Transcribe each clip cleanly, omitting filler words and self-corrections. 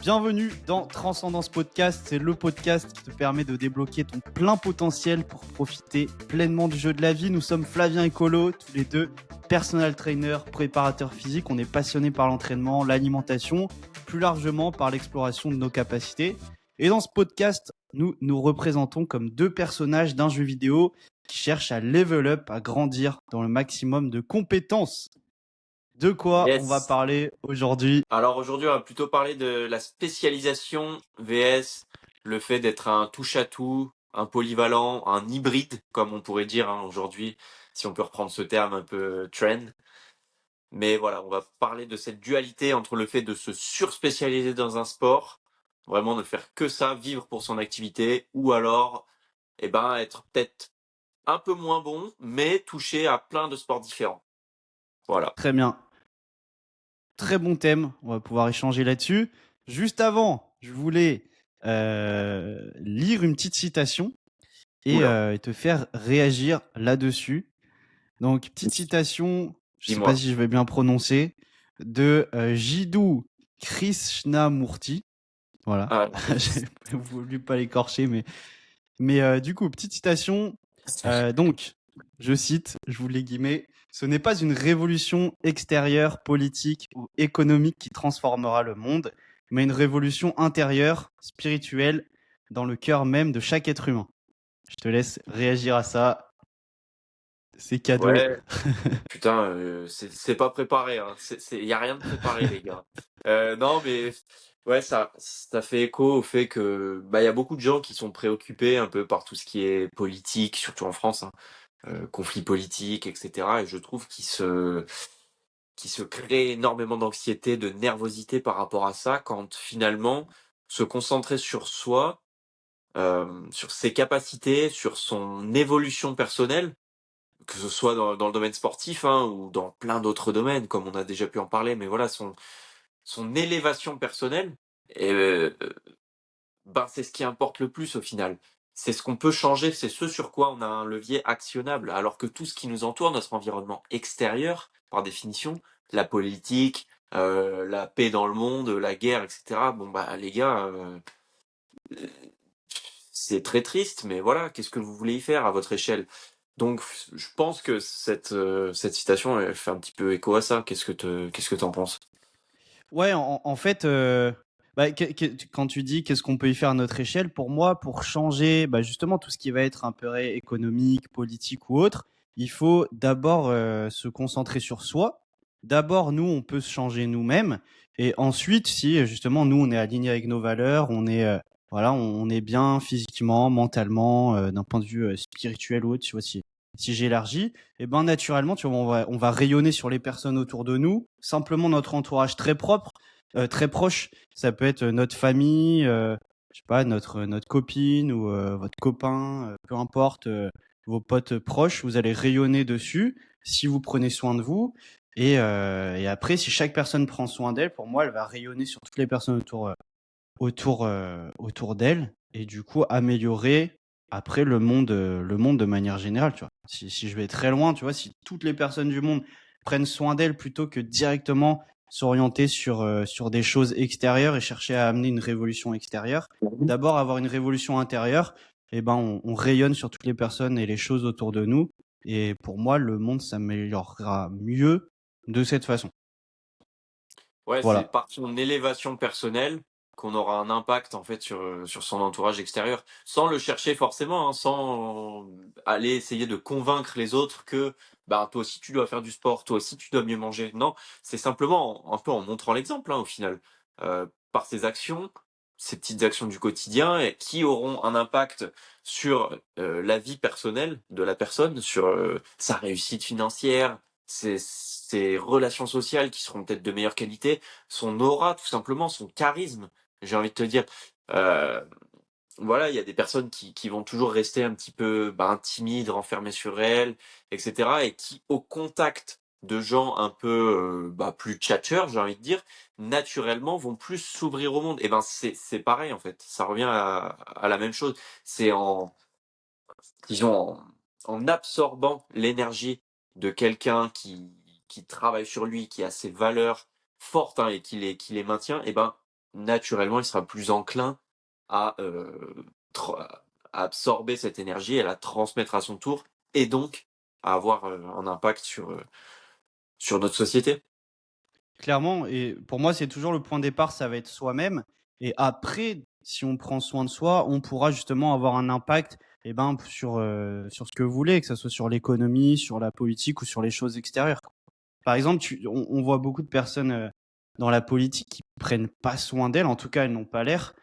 Bienvenue dans Transcendance Podcast, c'est le podcast qui te permet de débloquer ton plein potentiel pour profiter pleinement du jeu de la vie. Nous sommes Flavien et Colo, tous les deux personal trainer, préparateurs physiques. On est passionnés par l'entraînement, l'alimentation, plus largement par l'exploration de nos capacités. Et dans ce podcast, nous nous représentons comme deux personnages d'un jeu vidéo qui cherchent à level up, à grandir dans le maximum de compétences. De quoi on va Yes. parler aujourd'hui? Alors aujourd'hui, on va plutôt parler de la spécialisation vs le fait d'être un touche-à-tout, un polyvalent, un hybride, comme on pourrait dire aujourd'hui, si on peut reprendre ce terme un peu trend. Mais voilà, on va parler de cette dualité entre le fait de se surspécialiser dans un sport, vraiment ne faire que ça, vivre pour son activité, ou alors être peut-être un peu moins bon, mais toucher à plein de sports différents. Voilà. Très bien. Très bon thème, on va pouvoir échanger là-dessus. Juste avant, je voulais lire une petite citation et Oula, te faire réagir là-dessus. Donc, petite citation, je ne sais pas dis-moi. si je vais bien prononcer, de Jiddu Krishnamurti. Voilà, Ah, j'ai voulu pas l'écorcher, mais du coup, petite citation. Donc, je cite, je vous les guillemets, ce n'est pas une révolution extérieure, politique ou économique qui transformera le monde, mais une révolution intérieure, spirituelle, dans le cœur même de chaque être humain. Je te laisse réagir à ça. C'est cadeau. Ouais, putain, c'est pas préparé, hein. Y a rien de préparé, les gars. Non, mais ouais, ça fait écho au fait que y a beaucoup de gens qui sont préoccupés un peu par tout ce qui est politique, surtout en France, hein, conflits politiques, etc. Et je trouve qu'il se crée énormément d'anxiété, de nervosité par rapport à ça, quand finalement se concentrer sur soi, sur ses capacités, sur son évolution personnelle, que ce soit dans le domaine sportif, hein, ou dans plein d'autres domaines, comme on a déjà pu en parler, mais voilà, son élévation personnelle, et, c'est ce qui importe le plus au final. C'est ce qu'on peut changer, c'est ce sur quoi on a un levier actionnable, alors que tout ce qui nous entoure, notre environnement extérieur, par définition, la politique, la paix dans le monde, la guerre, etc. Bon les gars, c'est très triste, mais voilà, qu'est-ce que vous voulez y faire à votre échelle? Donc, je pense que cette citation, elle fait un petit peu écho à ça. Qu'est-ce que t'en penses? Ouais, en fait, quand tu dis qu'est-ce qu'on peut y faire à notre échelle, pour moi, pour changer justement tout ce qui va être un peu économique, politique ou autre, il faut d'abord se concentrer sur soi. D'abord, nous, on peut se changer nous-mêmes. Et ensuite, si justement, nous, on est aligné avec nos valeurs, voilà, on est bien physiquement, mentalement, d'un point de vue spirituel ou autre, tu vois, si j'élargis, et ben naturellement, tu vois, on va rayonner sur les personnes autour de nous, simplement notre entourage très propre, très proche. Ça peut être notre famille, je sais pas, notre copine ou votre copain, peu importe, vos potes proches, vous allez rayonner dessus si vous prenez soin de vous. Et après, si chaque personne prend soin d'elle, pour moi, elle va rayonner sur toutes les personnes autour d'elle et du coup améliorer après le monde de manière générale, tu vois. Si je vais très loin, tu vois, si toutes les personnes du monde prennent soin d'elles plutôt que directement s'orienter sur des choses extérieures et chercher à amener une révolution extérieure, d'abord avoir une révolution intérieure, et ben on rayonne sur toutes les personnes et les choses autour de nous. Et pour moi, le monde s'améliorera mieux de cette façon. Ouais, c'est Voilà. par son élévation personnelle qu'on aura un impact en fait sur son entourage extérieur, sans le chercher forcément, hein, sans aller essayer de convaincre les autres que toi aussi tu dois faire du sport, toi aussi tu dois mieux manger. Non, c'est simplement un peu en montrant l'exemple, hein, au final, par ses actions, ces petites actions du quotidien et qui auront un impact sur la vie personnelle de la personne, sur sa réussite financière, ses relations sociales qui seront peut-être de meilleure qualité, son aura tout simplement, son charisme, j'ai envie de te dire. Euh, voilà, il y a des personnes qui vont toujours rester un petit peu timides, renfermées sur elles, etc. Et qui, au contact de gens un peu plus tchatcheurs, j'ai envie de dire, naturellement vont plus s'ouvrir au monde. Et c'est pareil en fait, ça revient à la même chose. C'est disons, en absorbant l'énergie de quelqu'un qui travaille sur lui, qui a ses valeurs fortes, hein, et qui les maintient, naturellement, il sera plus enclin à, à absorber cette énergie et à la transmettre à son tour, et donc à avoir un impact sur notre société. Clairement, et pour moi, c'est toujours le point de départ, ça va être soi-même. Et après, si on prend soin de soi, on pourra justement avoir un impact sur ce que vous voulez, que ce soit sur l'économie, sur la politique ou sur les choses extérieures. Par exemple, on voit beaucoup de personnes dans la politique qui prennent pas soin d'elles, en tout cas, elles n'ont pas l'air.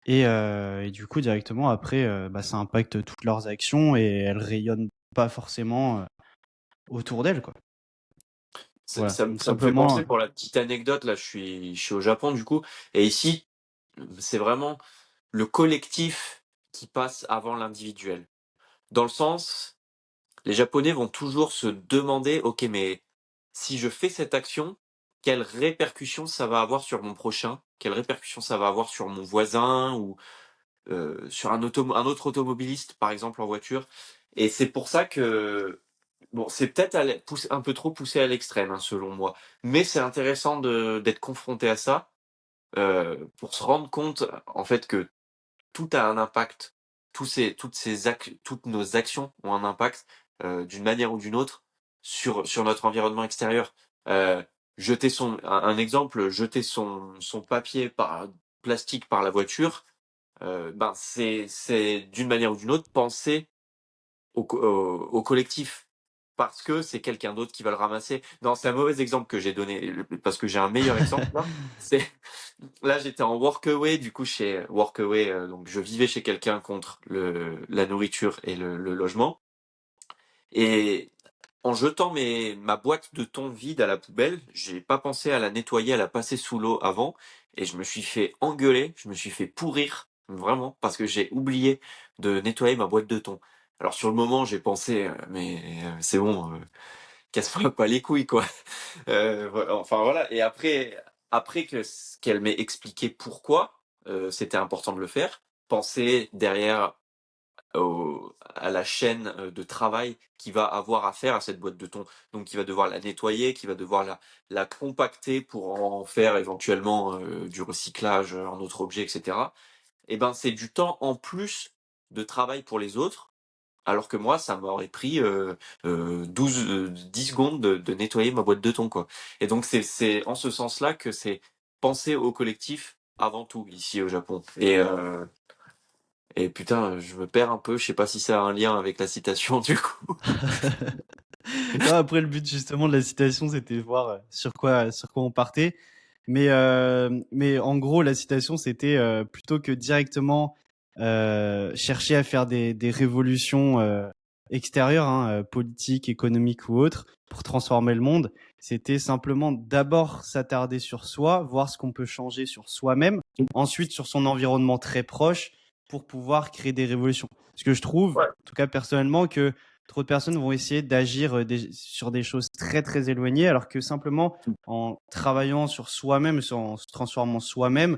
Et du coup, directement, après, ça impacte toutes leurs actions et elles rayonnent pas forcément autour d'elles, quoi. Ça, Voilà. ça me Donc ça me fait simplement, penser, pour la petite anecdote, là, je suis au Japon, du coup, et ici, c'est vraiment le collectif qui passe avant l'individuel. Dans le sens, les Japonais vont toujours se demander, ok, mais si je fais cette action, quelles répercussions ça va avoir sur mon prochain? Quelles répercussions ça va avoir sur mon voisin ou sur un autre automobiliste, par exemple, en voiture? Et c'est pour ça que, bon, c'est peut-être un peu trop poussé à l'extrême, hein, selon moi. Mais c'est intéressant d'être confronté à ça, pour se rendre compte, en fait, que tout a un impact. Toutes nos actions ont un impact, d'une manière ou d'une autre, sur notre environnement extérieur. Euh, un exemple, jeter son papier plastique par la voiture, ben c'est d'une manière ou d'une autre penser au collectif, parce que c'est quelqu'un d'autre qui va le ramasser. Non, c'est un mauvais exemple que j'ai donné, parce que j'ai un meilleur exemple là. C'est Là, j'étais en workaway, du coup, chez Workaway, donc je vivais chez quelqu'un contre la nourriture et le logement. Et en jetant ma boîte de thon vide à la poubelle, j'ai pas pensé à la nettoyer, à la passer sous l'eau avant, et je me suis fait engueuler, je me suis fait pourrir, vraiment, parce que j'ai oublié de nettoyer ma boîte de thon. Alors sur le moment, j'ai pensé, mais c'est bon, casse-moi pas les couilles, quoi. Enfin voilà. Et après qu'elle m'ait expliqué pourquoi c'était important de le faire, penser derrière à la chaîne de travail qui va avoir à faire à cette boîte de thon. Donc, qui va devoir la nettoyer, qui va devoir la compacter pour en faire éventuellement du recyclage, un autre objet, etc. Et ben, c'est du temps en plus de travail pour les autres, alors que moi, ça m'aurait pris 10 secondes de nettoyer ma boîte de thon, quoi. Et donc, c'est en ce sens-là que c'est penser au collectif avant tout ici au Japon. Et putain, je me perds un peu, je sais pas si ça a un lien avec la citation du coup. non, après, le but justement de la citation, c'était de voir sur quoi on partait. Mais en gros, la citation, c'était plutôt que directement chercher à faire des révolutions extérieures, hein, politiques, économiques ou autres, pour transformer le monde. C'était simplement d'abord s'attarder sur soi, voir ce qu'on peut changer sur soi-même, ensuite sur son environnement très proche, pour pouvoir créer des révolutions. Parce que je trouve, Ouais. en tout cas personnellement, que trop de personnes vont essayer d'agir sur des choses très très éloignées, alors que simplement en travaillant sur soi-même, en se transformant soi-même,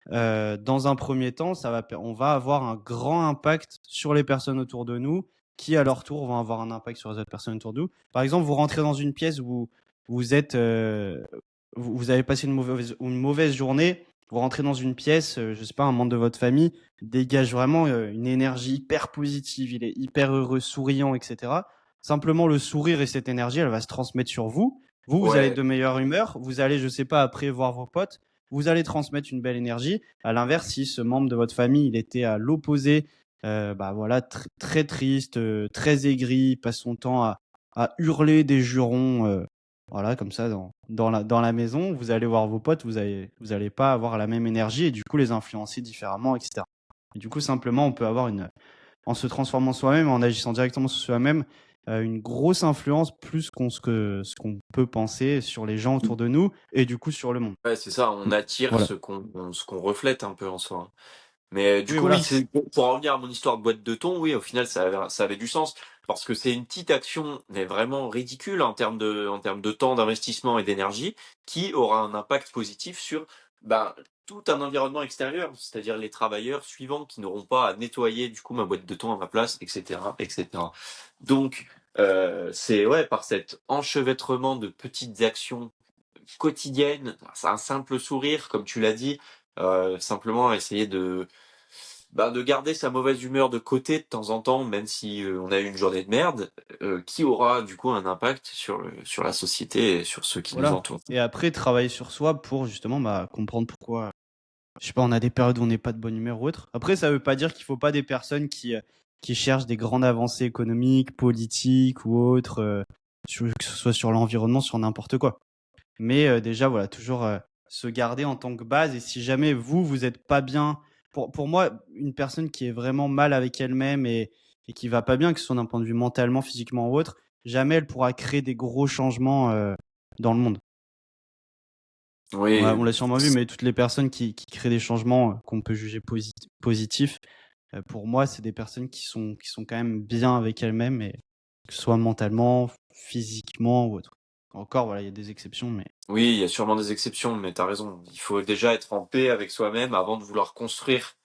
dans un premier temps, on va avoir un grand impact sur les personnes autour de nous, qui à leur tour vont avoir un impact sur les autres personnes autour de nous. Par exemple, vous rentrez dans une pièce où vous êtes, vous avez passé une mauvaise journée, vous rentrez dans une pièce, je sais pas, un membre de votre famille dégage vraiment une énergie hyper positive, il est hyper heureux, souriant, etc. Simplement le sourire et cette énergie, elle va se transmettre sur vous. Vous allez être Ouais, de meilleure humeur, vous allez, je sais pas, après voir vos potes, vous allez transmettre une belle énergie. À l'inverse, si ce membre de votre famille, il était à l'opposé, voilà, très triste, très aigri, il passe son temps à hurler des jurons, voilà, comme ça, dans la maison, vous allez voir vos potes, vous allez pas avoir la même énergie et du coup les influencer différemment, etc. Et du coup, simplement, on peut avoir en se transformant soi-même, en agissant directement sur soi-même, une grosse influence plus ce qu'on peut penser sur les gens autour de nous et du coup sur le monde. ouais, c'est ça, on attire Voilà. ce qu'on reflète un peu en soi. Mais du Oui, coup, oui, voilà. pour en revenir à mon histoire de boîte de thon, oui, au final, ça avait du sens. Parce que c'est une petite action, mais vraiment ridicule en termes de temps, d'investissement et d'énergie, qui aura un impact positif sur ben, tout un environnement extérieur, c'est-à-dire les travailleurs suivants qui n'auront pas à nettoyer du coup ma boîte de thon à ma place, etc., etc. Donc, c'est ouais, par cet enchevêtrement de petites actions quotidiennes, c'est un simple sourire, comme tu l'as dit, Simplement essayer de garder sa mauvaise humeur de côté de temps en temps, même si on a eu une journée de merde, qui aura du coup un impact sur la société et sur ceux qui nous Voilà. entourent. Et après, travailler sur soi pour justement comprendre pourquoi, je sais pas, on a des périodes où on n'est pas de bonne humeur ou autre. Après, ça veut pas dire qu'il faut pas des personnes qui cherchent des grandes avancées économiques, politiques ou autres, que ce soit sur l'environnement, sur n'importe quoi. Mais déjà, voilà, toujours se garder en tant que base. Et si jamais vous êtes pas bien, pour moi, une personne qui est vraiment mal avec elle-même et qui va pas bien, que ce soit d'un point de vue mentalement, physiquement ou autre, jamais elle pourra créer des gros changements dans le monde. Oui, On l'a sûrement vu, mais toutes les personnes qui créent des changements qu'on peut juger positifs, pour moi, c'est des personnes qui sont quand même bien avec elles-mêmes, et que ce soit mentalement, physiquement ou autre. Encore, voilà, il y a des exceptions, mais oui, il y a sûrement des exceptions, mais t'as raison. Il faut déjà être en paix avec soi-même avant de vouloir construire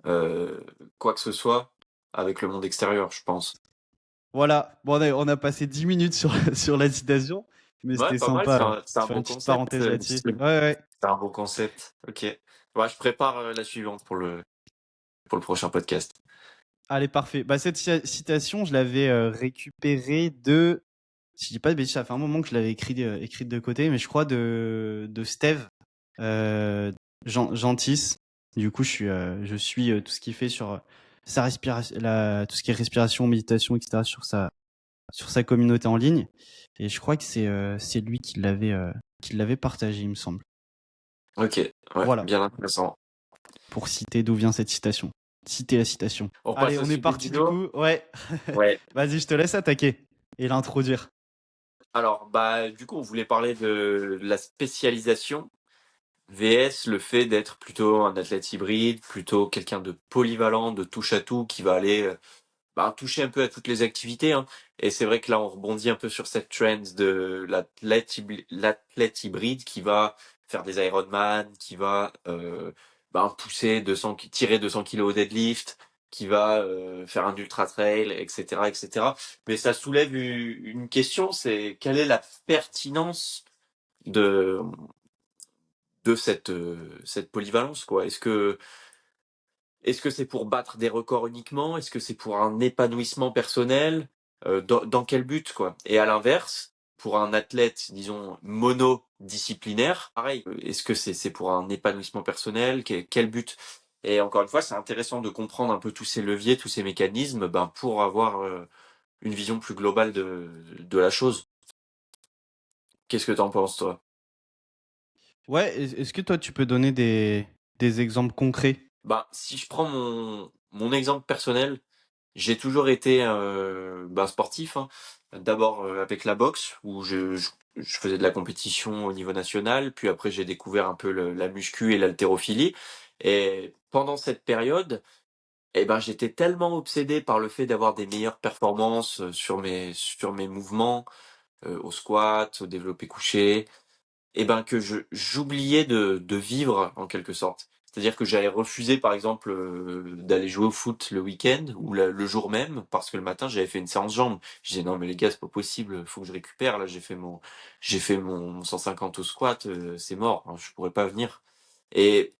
euh, quoi que ce soit avec le monde extérieur, je pense. voilà. Bon, on a passé 10 minutes sur, sur la citation, mais Ouais, c'était pas mal, sympa c'est de un faire beau une petite concept. parenthèse là-dessus. Ouais, ouais. C'est un beau concept. Ok. Ouais, je prépare la suivante pour le prochain podcast. Allez, parfait. Bah, cette citation, je l'avais récupérée de. Si je dis pas de bêtises, ça fait un moment que je l'avais écrite de côté, mais je crois de Steve Gentis. Du coup, je suis tout ce qu'il fait sur sa respiration, tout ce qui est respiration, méditation, etc. Sur sa communauté en ligne. Et je crois que c'est lui qui l'avait partagé, il me semble. Ok, ouais, Voilà, bien intéressant. pour citer d'où vient cette citation. Citer la citation. On Allez, passe au on est sujet parti du du jour. coup. Ouais. Ouais. Vas-y, je te laisse attaquer et l'introduire. Alors, bah, du coup, on voulait parler de la spécialisation VS, le fait d'être plutôt un athlète hybride, plutôt quelqu'un de polyvalent, de touche à tout, qui va aller toucher un peu à toutes les activités, hein. Et c'est vrai que là, on rebondit un peu sur cette trend de l'athlète hybride qui va faire des Ironman, qui va pousser 200, tirer 200 kilos au deadlift, qui va faire un ultra trail, etc., etc. Mais ça soulève une question, c'est quelle est la pertinence de cette polyvalence, quoi? Est-ce que c'est pour battre des records uniquement? Est-ce que c'est pour un épanouissement personnel? Dans quel but, quoi? Et à l'inverse, pour un athlète, disons, monodisciplinaire, pareil, est-ce que c'est pour un épanouissement personnel? Quel but? Et encore une fois, c'est intéressant de comprendre un peu tous ces leviers, tous ces mécanismes, pour avoir une vision plus globale de la chose. Qu'est-ce que t'en penses, toi? Ouais, est-ce que toi tu peux donner des exemples concrets? Si je prends mon exemple personnel, j'ai toujours été sportif, hein. D'abord avec la boxe, où je faisais de la compétition au niveau national, puis après j'ai découvert un peu la muscu et l'haltérophilie. Et pendant cette période, j'étais tellement obsédé par le fait d'avoir des meilleures performances sur mes mouvements, au squat, au développé couché, que j'oubliais de vivre en quelque sorte. C'est-à-dire que j'allais refuser par exemple d'aller jouer au foot le week-end ou le jour même parce que le matin j'avais fait une séance jambes. Je disais non mais les gars c'est pas possible, faut que je récupère là, j'ai fait mon 150 au squat, c'est mort, hein, je pourrais pas venir. Et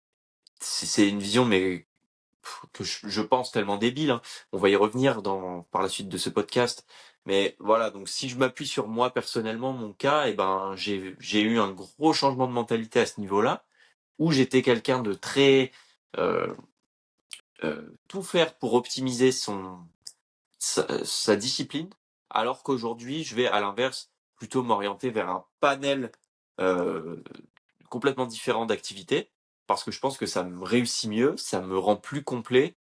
c'est une vision mais que je pense tellement débile, hein. On va y revenir par la suite de ce podcast. Mais voilà, donc si je m'appuie sur moi personnellement, mon cas, j'ai eu un gros changement de mentalité à ce niveau-là, où j'étais quelqu'un de très euh, tout faire pour optimiser sa discipline, alors qu'aujourd'hui, je vais à l'inverse plutôt m'orienter vers un panel euh, complètement différent d'activités, parce que je pense que ça me réussit mieux, ça me rend plus complet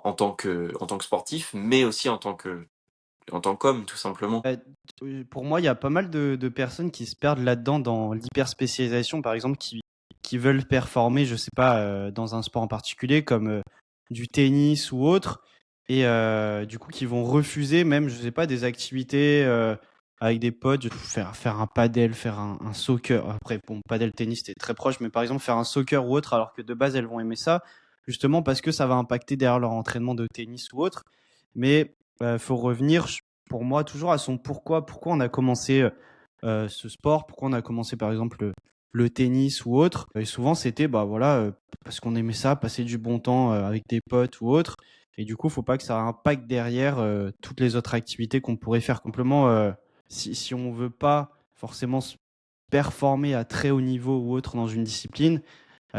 en tant que sportif, mais aussi en tant qu'homme, tout simplement. Euh, pour moi, il y a pas mal de personnes qui se perdent là-dedans dans l'hyperspécialisation, par exemple, qui veulent performer, je sais pas, dans un sport en particulier, comme du tennis ou autre, et du coup, qui vont refuser même, je sais pas, des activités avec des potes, faire un padel, faire un soccer. Après, bon, padel, tennis, c'est très proche, mais par exemple, faire un soccer ou autre, alors que de base, elles vont aimer ça, justement parce que ça va impacter derrière leur entraînement de tennis ou autre. Mais faut revenir, pour moi, toujours à son pourquoi on a commencé ce sport, pourquoi on a commencé par exemple le tennis ou autre. Et souvent, c'était bah voilà, parce qu'on aimait ça, passer du bon temps avec des potes ou autre. Et du coup, faut pas que ça impacte derrière toutes les autres activités qu'on pourrait faire. Complément, si on veut pas forcément se performer à très haut niveau ou autre dans une discipline,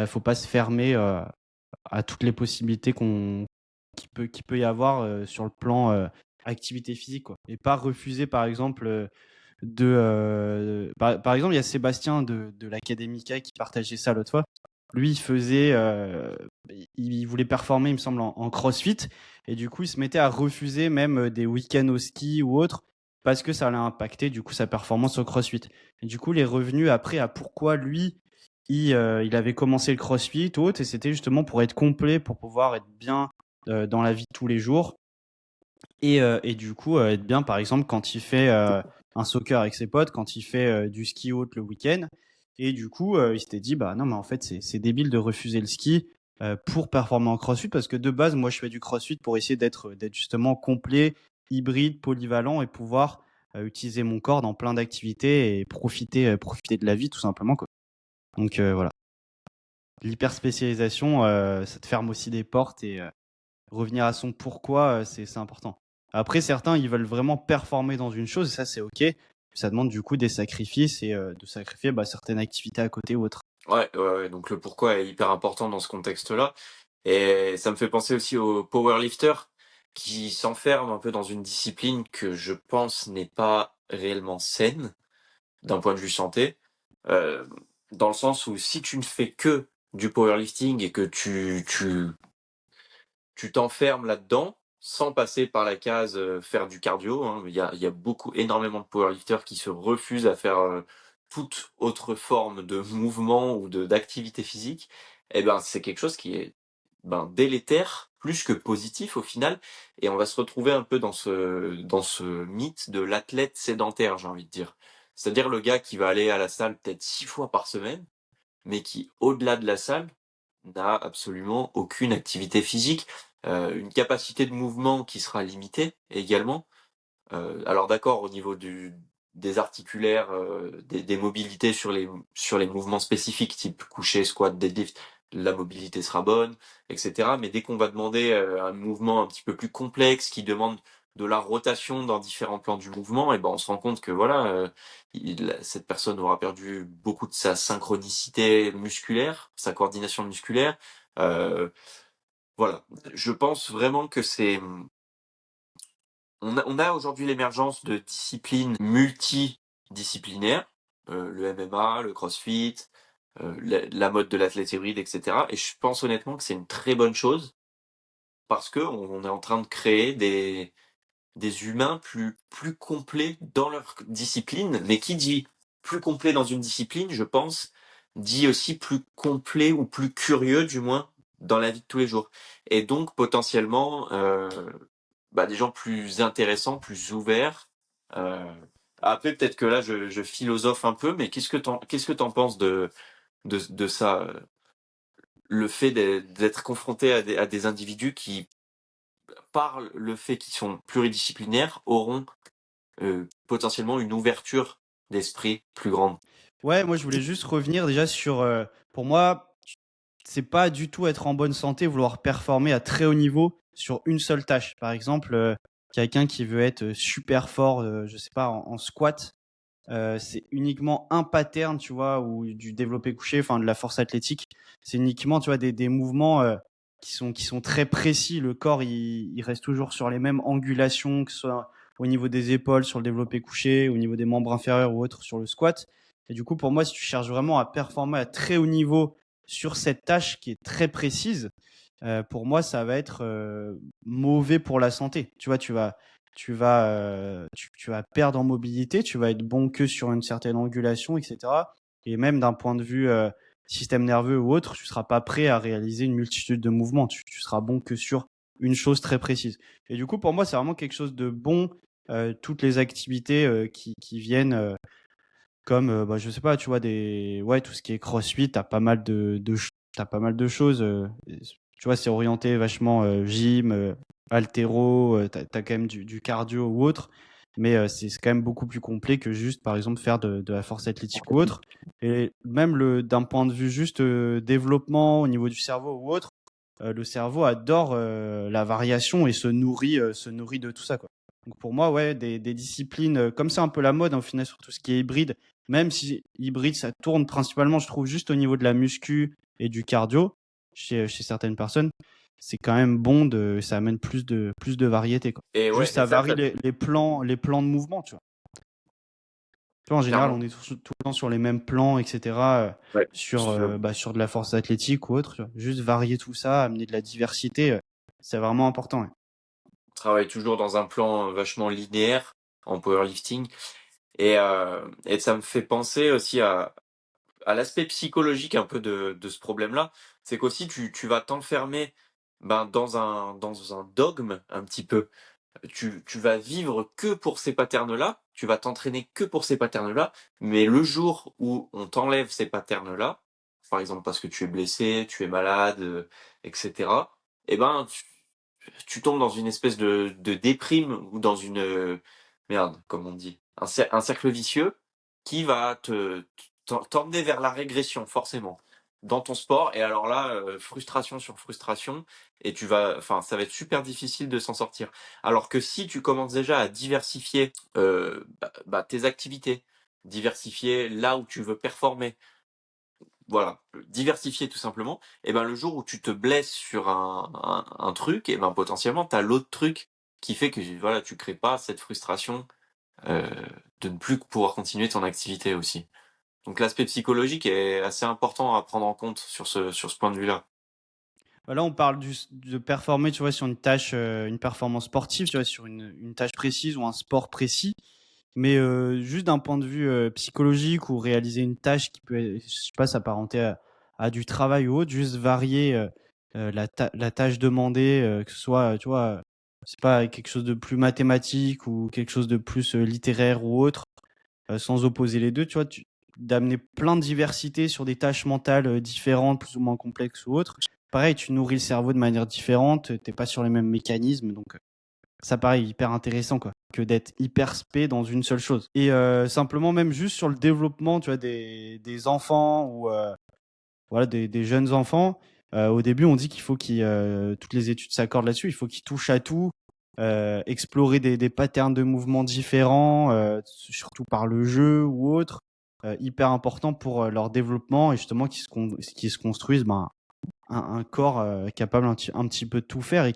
faut pas se fermer à toutes les possibilités qu'il peut y avoir sur le plan activité physique, quoi. Et pas refuser, par exemple, par exemple, il y a Sébastien de l'Académica qui partageait ça l'autre fois. Lui, il voulait performer, il me semble, en CrossFit. Et du coup, il se mettait à refuser même des week-ends au ski ou autre parce que ça allait impacter, du coup, sa performance au CrossFit. Et du coup, il est revenu après à pourquoi lui, il avait commencé le CrossFit ou autre. Et c'était justement pour être complet, pour pouvoir être bien dans la vie de tous les jours. Et du coup, être bien, par exemple, quand il fait un soccer avec ses potes, quand il fait du ski haute le week-end. Et du coup, il s'était dit, bah non, mais en fait, c'est débile de refuser le ski pour performer en crossfit, parce que de base, moi, je fais du crossfit pour essayer d'être justement complet, hybride, polyvalent et pouvoir utiliser mon corps dans plein d'activités et profiter de la vie, tout simplement, quoi. Donc voilà. L'hyperspécialisation, ça te ferme aussi des portes et revenir à son pourquoi, c'est important. Après, certains, ils veulent vraiment performer dans une chose, et ça, c'est OK. Ça demande du coup des sacrifices et de sacrifier bah, certaines activités à côté ou autres. Ouais, donc le pourquoi est hyper important dans ce contexte-là. Et ça me fait penser aussi aux powerlifters qui s'enferment un peu dans une discipline que je pense n'est pas réellement saine d'un point de vue santé. Euh, Dans le sens où si tu ne fais que du powerlifting et que tu t'enfermes là-dedans sans passer par la case faire du cardio, hein. Il y a énormément de powerlifters qui se refusent à faire toute autre forme de mouvement ou d'activité physique. Et ben c'est quelque chose qui est délétère plus que positif au final, et on va se retrouver un peu dans ce mythe de l'athlète sédentaire, j'ai envie de dire. C'est-à-dire le gars qui va aller à la salle peut-être 6 fois par semaine, mais qui, au-delà de la salle, n'a absolument aucune activité physique, une capacité de mouvement qui sera limitée également. Alors d'accord, au niveau des articulaires, des mobilités sur les mouvements spécifiques, type coucher, squat, deadlift, la mobilité sera bonne, etc. Mais dès qu'on va demander un mouvement un petit peu plus complexe, qui demande de la rotation dans différents plans du mouvement, et ben on se rend compte que voilà, cette personne aura perdu beaucoup de sa synchronicité musculaire, sa coordination musculaire. Euh, voilà, je pense vraiment que on a aujourd'hui l'émergence de disciplines multidisciplinaires, le MMA, le CrossFit, la mode de l'athlète hybride, etc. Et je pense honnêtement que c'est une très bonne chose parce que on est en train de créer des humains plus complets dans leur discipline. Mais qui dit plus complet dans une discipline, je pense, dit aussi plus complet ou plus curieux, du moins, dans la vie de tous les jours. Et donc, potentiellement, des gens plus intéressants, plus ouverts. Euh, Après, peut-être que là, je philosophe un peu, mais qu'est-ce que t'en penses de ça, le fait d'être confronté à des individus qui, par le fait qu'ils sont pluridisciplinaires, auront potentiellement une ouverture d'esprit plus grande. Ouais, moi je voulais juste revenir déjà sur, pour moi, c'est pas du tout être en bonne santé, vouloir performer à très haut niveau sur une seule tâche. Par exemple, quelqu'un qui veut être super fort, je sais pas, en squat, c'est uniquement un pattern, tu vois, ou du développé couché, enfin de la force athlétique. C'est uniquement, tu vois, des mouvements qui sont très précis. Le corps, il reste toujours sur les mêmes angulations, que ce soit au niveau des épaules, sur le développé couché, au niveau des membres inférieurs ou autres sur le squat. Et du coup, pour moi, si tu cherches vraiment à performer à très haut niveau sur cette tâche qui est très précise, pour moi, ça va être mauvais pour la santé. Tu vois, tu vas perdre en mobilité, tu vas être bon que sur une certaine angulation, etc. Et même d'un point de vue système nerveux ou autre, tu seras pas prêt à réaliser une multitude de mouvements. Tu seras bon que sur une chose très précise. Et du coup, pour moi, c'est vraiment quelque chose de bon. Toutes les activités qui viennent comme, bah, je sais pas, tu vois, ouais, tout ce qui est CrossFit, t'as pas mal de choses. Tu vois, c'est orienté vachement gym, haltéro, t'as quand même du cardio ou autre. mais c'est quand même beaucoup plus complet que juste, par exemple, faire de la force athlétique ou autre. Et même d'un point de vue juste développement au niveau du cerveau ou autre, le cerveau adore la variation et se nourrit de tout ça, quoi. Donc pour moi, ouais, des disciplines, comme c'est un peu la mode, au final, sur tout ce qui est hybride, même si hybride, ça tourne principalement, je trouve, juste au niveau de la muscu et du cardio chez certaines personnes, c'est quand même bon ça amène plus de variété, quoi. Et ouais, Juste, et ça ça, varie les plans de mouvement, tu vois. Tu vois, en général, on clairement. est tout le temps sur les mêmes plans, etc., Ouais. sur de la force athlétique ou autre, tu vois. Juste varier tout ça, amener de la diversité, c'est vraiment important, ouais. On travaille toujours dans un plan vachement linéaire en powerlifting. Et ça me fait penser aussi à l'aspect psychologique un peu de ce problème-là. C'est qu'aussi tu vas t'enfermer dans un dogme un petit peu. Tu vas vivre que pour ces patterns-là, tu vas t'entraîner que pour ces patterns-là, mais le jour où on t'enlève ces patterns-là, par exemple parce que tu es blessé, tu es malade, etc., eh ben, tu tombes dans une espèce de déprime ou dans une merde, comme on dit, un cercle vicieux qui va t'emmener vers la régression forcément dans ton sport. Et alors là, frustration sur frustration, et enfin, ça va être super difficile de s'en sortir. Alors que si tu commences déjà à diversifier tes activités, diversifier là où tu veux performer, voilà, diversifier tout simplement, et ben le jour où tu te blesses sur un truc, et ben potentiellement tu as l'autre truc qui fait que voilà, tu crées pas cette frustration euh, de ne plus pouvoir continuer ton activité aussi. Donc l'aspect psychologique est assez important à prendre en compte sur ce point de vue-là. Là, on parle de performer, tu vois, sur une tâche, une performance sportive, tu vois, sur une tâche précise ou un sport précis. Mais juste d'un point de vue psychologique ou réaliser une tâche qui peut, je sais pas, s'apparenter à du travail ou autre, juste varier la tâche demandée, que ce soit, tu vois, c'est pas quelque chose de plus mathématique ou quelque chose de plus littéraire ou autre, sans opposer les deux, tu vois, d'amener plein de diversité sur des tâches mentales différentes, plus ou moins complexes ou autres. Pareil, tu nourris le cerveau de manière différente, t'es pas sur les mêmes mécanismes, donc ça paraît hyper intéressant, quoi, que d'être hyper spé dans une seule chose. Et simplement même juste sur le développement, tu vois, des enfants ou voilà des jeunes enfants. Au début, on dit qu'il faut toutes les études s'accordent là-dessus. Il faut qu'ils touchent à tout, explorer des patterns de mouvements différents, surtout par le jeu ou autre. Hyper important pour leur développement et justement qu'ils se construisent un corps capable un petit peu de tout faire et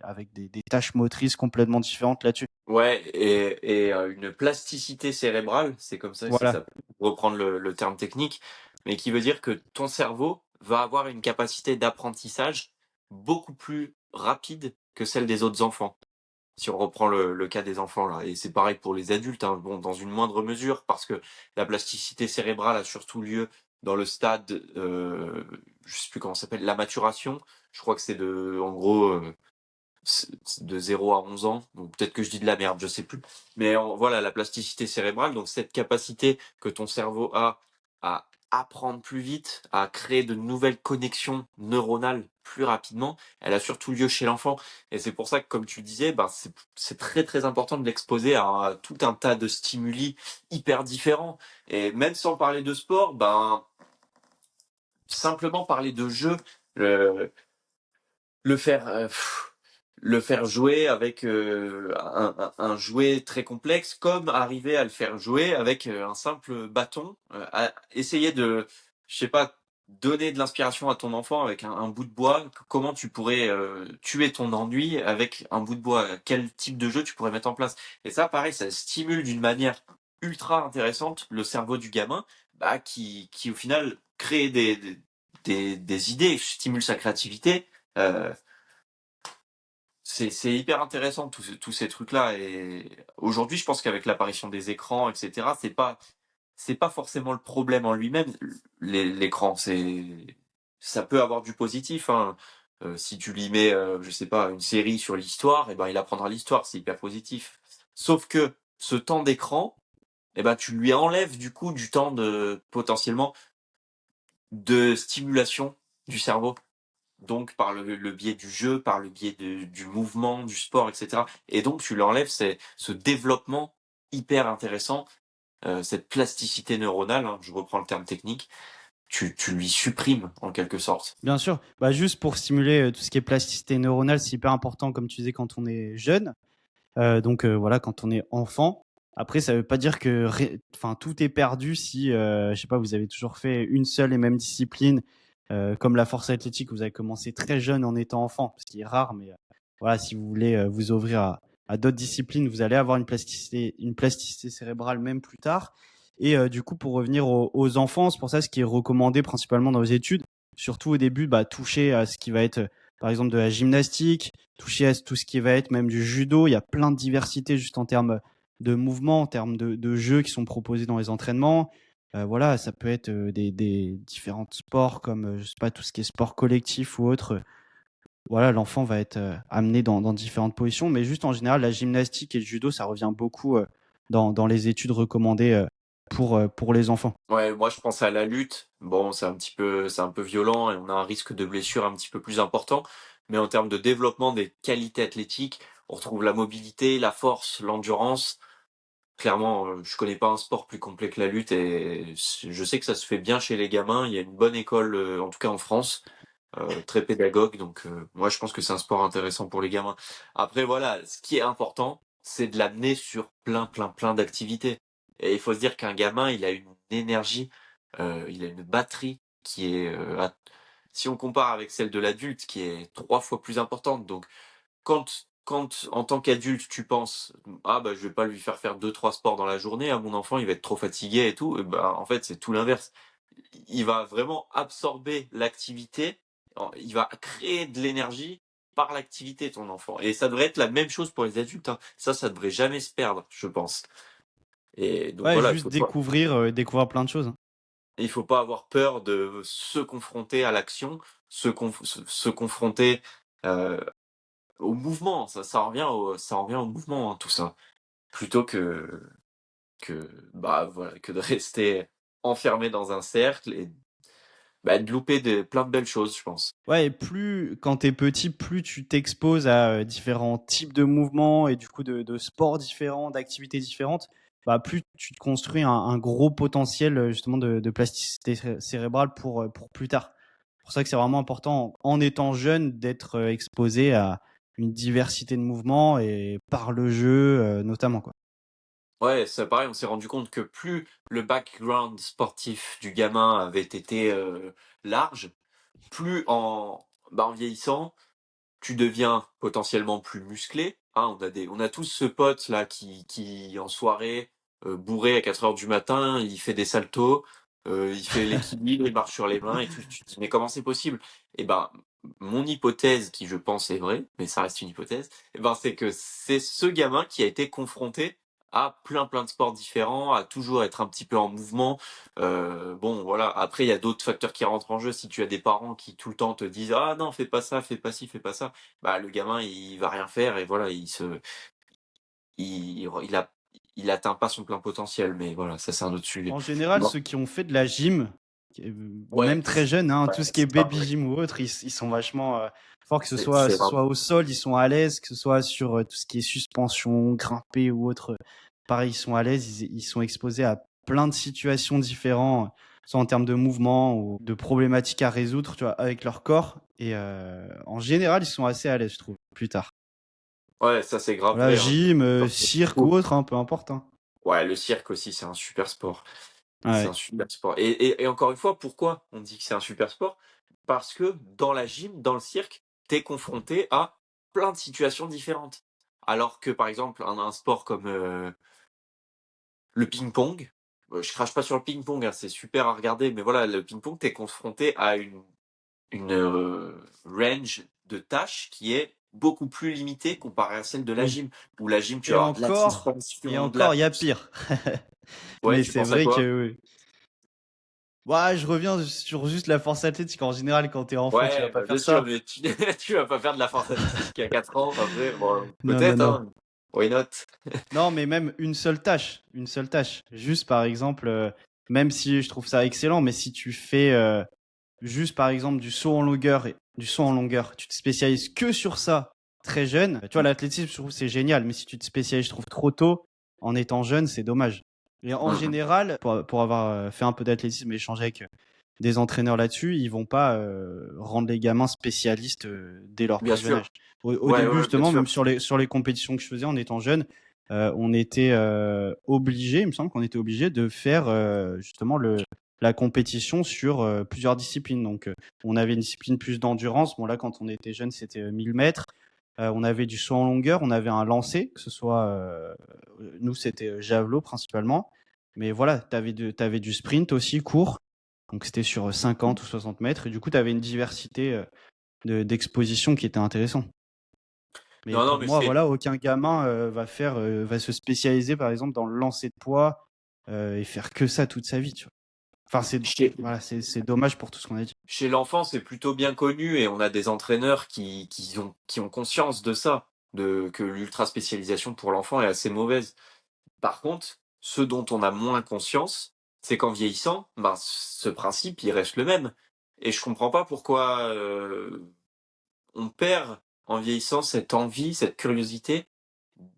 avec des tâches motrices complètement différentes là-dessus. Ouais, une plasticité cérébrale, c'est comme ça, si Voilà. ça peut reprendre le terme technique, mais qui veut dire que ton cerveau va avoir une capacité d'apprentissage beaucoup plus rapide que celle des autres enfants. Si on reprend le cas des enfants là, et c'est pareil pour les adultes, hein, bon, dans une moindre mesure, parce que la plasticité cérébrale a surtout lieu dans le stade, je sais plus comment ça s'appelle, la maturation. Je crois que c'est en gros, de 0 à 11 ans. Donc peut-être que je dis de la merde, je sais plus. Mais voilà, la plasticité cérébrale, donc cette capacité que ton cerveau a à apprendre plus vite, à créer de nouvelles connexions neuronales plus rapidement, elle a surtout lieu chez l'enfant. Et c'est pour ça que, comme tu disais, ben, c'est très très important de l'exposer à tout un tas de stimuli hyper différents. Et même sans parler de sport, ben, simplement parler de jeu, le, le faire le faire jouer avec un jouet très complexe, comme arriver à le faire jouer avec un simple bâton, à essayer de, je sais pas, donner de l'inspiration à ton enfant avec un bout de bois. Comment tu pourrais tuer ton ennui avec un bout de bois? Quel type de jeu tu pourrais mettre en place? Et ça, pareil, ça stimule d'une manière ultra intéressante le cerveau du gamin, bah, qui au final crée des idées, stimule sa créativité. Euh, c'est hyper intéressant tous ces trucs-là. Et aujourd'hui, je pense qu'avec l'apparition des écrans, etc., c'est pas forcément le problème en lui-même. L'écran, ça peut avoir du positif, hein. Si tu lui mets, je sais pas, une série sur l'histoire, et ben il apprendra l'histoire, c'est hyper positif. Sauf que ce temps d'écran, et ben tu lui enlèves du coup du temps de potentiellement de stimulation du cerveau. donc par le biais du jeu, par le biais du mouvement, du sport, etc. Et donc tu l'enlèves, c'est ce développement hyper intéressant, cette plasticité neuronale, hein, je reprends le terme technique, tu lui supprimes en quelque sorte. Bien sûr, bah, juste pour stimuler tout ce qui est plasticité neuronale, c'est hyper important, comme tu disais, quand on est jeune. Donc voilà, quand on est enfant. Après, ça veut pas dire que enfin, tout est perdu si, je sais pas, vous avez toujours fait une seule et même discipline, comme la force athlétique, vous avez commencé très jeune en étant enfant, ce qui est rare, mais voilà, si vous voulez vous ouvrir à d'autres disciplines, vous allez avoir une plasticité cérébrale même plus tard. Et du coup, pour revenir aux enfants, c'est pour ça ce qui est recommandé principalement dans les études, surtout au début, bah, toucher à ce qui va être, par exemple, de la gymnastique, toucher à tout ce qui va être même du judo. Il y a plein de diversité juste en termes de mouvements, en termes de jeux qui sont proposés dans les entraînements. Voilà, ça peut être des différents sports comme, je sais pas, tout ce qui est sport collectif ou autre. Voilà, l'enfant va être amené dans différentes positions, mais juste en général, la gymnastique et le judo, ça revient beaucoup dans les études recommandées pour les enfants. Ouais, moi je pense à la lutte. Bon, c'est un peu violent et on a un risque de blessure un petit peu plus important. Mais en termes de développement des qualités athlétiques, on retrouve la mobilité, la force, l'endurance. Clairement, je connais pas un sport plus complet que la lutte et je sais que ça se fait bien chez les gamins. Il y a une bonne école, en tout cas en France, très pédagogue. Donc, moi je pense que c'est un sport intéressant pour les gamins. Après, voilà, ce qui est important, c'est de l'amener sur plein d'activités. Et il faut se dire qu'un gamin, il a une énergie, il a une batterie qui est, si on compare avec celle de l'adulte, qui est 3 fois plus importante. Donc, quand en tant qu'adulte, tu penses: «Ah bah, je vais pas lui faire 2 3 sports dans la journée à mon enfant, il va être trop fatigué et tout», et bah, en fait, c'est tout l'inverse. Il va vraiment absorber l'activité, il va créer de l'énergie par l'activité, ton enfant, et ça devrait être la même chose pour les adultes, hein. Ça devrait jamais se perdre, je pense, et donc Ouais, voilà, juste découvrir plein de choses, hein. il faut pas avoir peur de se confronter à l'action, se confronter, heu, au mouvement. Ça revient au mouvement, hein, tout ça. Plutôt bah, voilà, que de rester enfermé dans un cercle et bah, de louper plein de belles choses, je pense. Ouais, et plus, quand t'es petit, plus tu t'exposes à différents types de mouvements et du coup de sports différents, d'activités différentes, bah, plus tu te construis un gros potentiel justement de plasticité cérébrale pour plus tard. C'est pour ça que c'est vraiment important, en étant jeune, d'être exposé à une diversité de mouvements et par le jeu notamment, quoi. Ouais, c'est pareil, on s'est rendu compte que plus le background sportif du gamin avait été, large, plus en vieillissant, tu deviens potentiellement plus musclé, hein. On a tous ce pote là qui en soirée, bourré à 4 heures du matin, il fait des saltos, il fait l'équilibre, il marche sur les mains et tu te dis: «Mais comment c'est possible?» Et ben, mon hypothèse qui je pense est vraie, mais ça reste une hypothèse, et ben, c'est que c'est ce gamin qui a été confronté à plein de sports différents, à toujours être un petit peu en mouvement. Bon voilà, après il y a d'autres facteurs qui rentrent en jeu. Si tu as des parents qui tout le temps te disent: «Ah non, fais pas ça, fais pas ci, fais pas ça», bah, le gamin il va rien faire et voilà, il a il atteint pas son plein potentiel, mais voilà, ça c'est un autre sujet. En général, Non. ceux qui ont fait de la gym, Ouais, même très jeunes, hein, ouais, tout ce qui est c'est pas baby vrai. gym ou autre, ils sont vachement forts, que C'est ce vraiment soit au sol, ils sont à l'aise, que ce soit sur tout ce qui est suspension, grimper ou autre. Pareil, ils sont à l'aise, ils sont exposés à plein de situations différentes, soit en termes de mouvement ou de problématiques à résoudre, tu vois, avec leur corps. Et en général, ils sont assez à l'aise, je trouve, plus tard. ouais, ça c'est grave Voilà, vrai, hein. gym, cirque ou autre, hein, peu importe, hein. Ouais, le cirque aussi, c'est un super sport. C'est Ouais. un super sport, et encore une fois, pourquoi on dit que c'est un super sport? Parce que dans la gym, dans le cirque, tu es confronté à plein de situations différentes. Alors que, par exemple, un sport comme, le ping-pong, je crache pas sur le ping-pong, hein, c'est super à regarder, mais voilà, le ping-pong, tu es confronté à une range de tâches qui est beaucoup plus limitée comparée à celle de la Oui. gym. Où la gym, tu Et vas avoir de la encore, suspension, de la il y a pousse. pire. Ouais, Mais tu c'est penses à vrai quoi? que oui. Ouais, je reviens sur juste la force athlétique. En général, quand t'es enfant, tu vas Ouais, pas bah, bien faire sûr, ça. mais tu tu vas pas faire de la force athlétique à 4 ans, après, bon, Non, non, peut-être, non. hein, why not? Non, mais même une seule tâche. Une seule tâche. Juste, par exemple, même si je trouve ça excellent, mais si tu fais juste par exemple du saut en longueur, tu te spécialises que sur ça très jeune. Tu vois, l'athlétisme, je trouve c'est génial, mais si tu te spécialises, je trouve trop tôt en étant jeune, c'est dommage. Et en Mhm. général, pour avoir fait un peu d'athlétisme et échangé avec des entraîneurs là-dessus, ils vont pas rendre les gamins spécialistes dès leur Bien plus jeune âge. sûr. Au Ouais, début, ouais, bien justement, même sûr. sur les compétitions que je faisais en étant jeune, on était obligé, il me semble qu'on était obligé de faire justement la compétition sur plusieurs disciplines. Donc, on avait une discipline plus d'endurance. Bon, là, quand on était jeune, c'était 1000 mètres. On avait du saut en longueur, on avait un lancer, que ce soit, nous, c'était javelot principalement. Mais voilà, t'avais du sprint aussi, court. Donc, c'était sur 50 ou 60 mètres. Et du coup, tu avais une diversité d'expositions qui était intéressante. Mais Non, non, pour mais moi, c'est voilà, aucun gamin va se spécialiser, par exemple, dans le lancer de poids et faire que ça toute sa vie, tu vois. Enfin, chez, voilà, c'est dommage pour tout ce qu'on a dit. chez l'enfant, c'est plutôt bien connu et on a des entraîneurs qui ont conscience de ça, que l'ultra spécialisation pour l'enfant est assez mauvaise. Par contre, ce dont on a moins conscience, c'est qu'en vieillissant, ben, ce principe, il reste le même. Et je comprends pas pourquoi on perd en vieillissant cette envie, cette curiosité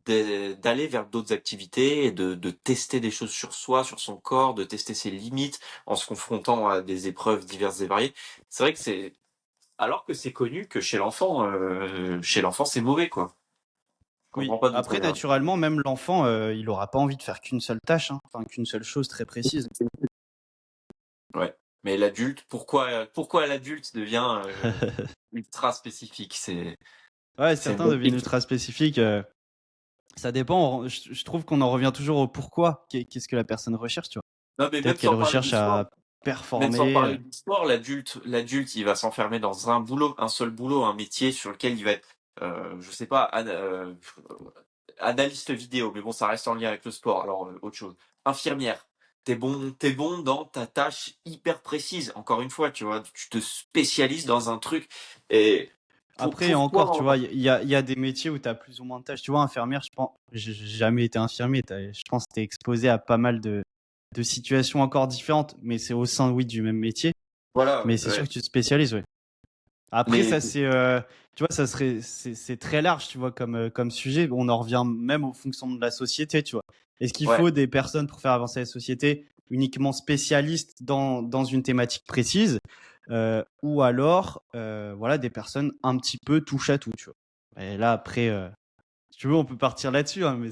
d'aller vers d'autres activités et de tester des choses sur soi, sur son corps, de tester ses limites en se confrontant à des épreuves diverses et variées. C'est vrai que alors que c'est connu que chez l'enfant c'est mauvais quoi. Je comprends Oui. pas d'où ça Après, vient. naturellement, même l'enfant, il aura pas envie de faire qu'une seule tâche, hein, enfin qu'une seule chose très précise. Ouais. Mais l'adulte, pourquoi l'adulte devient ultra spécifique? Ouais, C'est une certains bonne deviennent question. ultra spécifiques. Ça dépend. Je trouve qu'on en revient toujours au pourquoi. Qu'est-ce que la personne recherche, tu vois. Non, mais Peut-être qu'elle recherche à même sans performer. parler du sport, l'adulte, il va s'enfermer dans un boulot, un seul boulot, un métier sur lequel il va être, je sais pas, analyste vidéo, mais bon, ça reste en lien avec le sport. Alors, autre chose. Infirmière. T'es bon dans ta tâche hyper précise. Encore une fois, tu vois, tu te spécialises dans un truc. Et Après, encore, tu vois, pourquoi? il y a des métiers où tu as plus ou moins de tâches. Tu vois, infirmière, je pense, j'ai jamais été infirmier. Je pense que tu es exposé à pas mal de situations encore différentes, mais c'est au sein, oui, du même métier. Voilà, Mais c'est sûr ouais. que tu te spécialises, oui. Après, Mais ça, tu vois, c'est très large, tu vois, comme sujet. On en revient même aux fonctions de la société, tu vois. Est-ce qu'il ouais, faut des personnes pour faire avancer la société uniquement spécialistes dans une thématique précise, ou alors, voilà, des personnes un petit peu touche à tout, tu vois. Et là, après, si tu veux, on peut partir là-dessus, hein, mais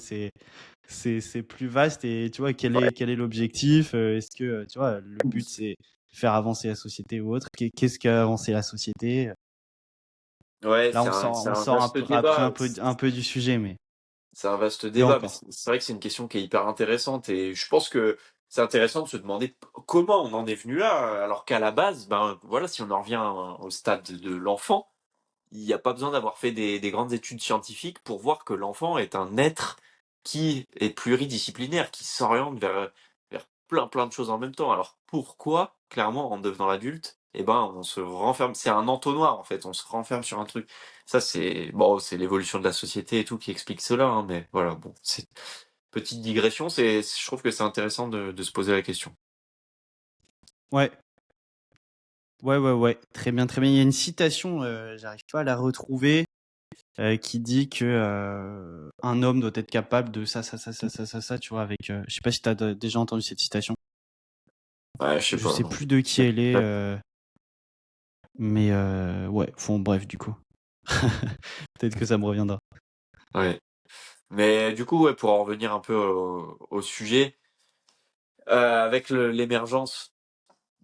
c'est plus vaste. Et tu vois, quel est l'objectif? Est-ce que, tu vois, le but, c'est faire avancer la société ou autre? Qu'est-ce qu'a avancé la société? ouais, Là, c'est on un, sort, c'est on un sort vaste après débat. un peu du sujet, C'est un vaste mais débat, mais encore. c'est vrai que c'est une question qui est hyper intéressante et je pense que c'est intéressant de se demander comment on en est venu là, alors qu'à la base, ben voilà, si on en revient au stade de l'enfant, il n'y a pas besoin d'avoir fait des grandes études scientifiques pour voir que l'enfant est un être qui est pluridisciplinaire, qui s'oriente vers plein de choses en même temps. Alors pourquoi, clairement, en devenant adulte, eh ben, on se renferme, c'est un entonnoir en fait, on se renferme sur un truc. Ça, c'est bon, c'est l'évolution de la société et tout qui explique cela, hein, mais voilà, bon, c'est petite digression, je trouve que c'est intéressant de se poser la question. Ouais, ouais, ouais, ouais. Très bien, très bien. Il y a une citation, j'arrive pas à la retrouver, qui dit que un homme doit être capable de ça, tu vois, avec. Je sais pas si tu as déjà entendu cette citation. Ouais, je sais Je pas. sais plus de qui elle est, mais ouais, bon, bref, du coup. Peut-être que ça me reviendra. Ouais. Mais du coup, ouais, pour en revenir un peu au sujet, avec l'émergence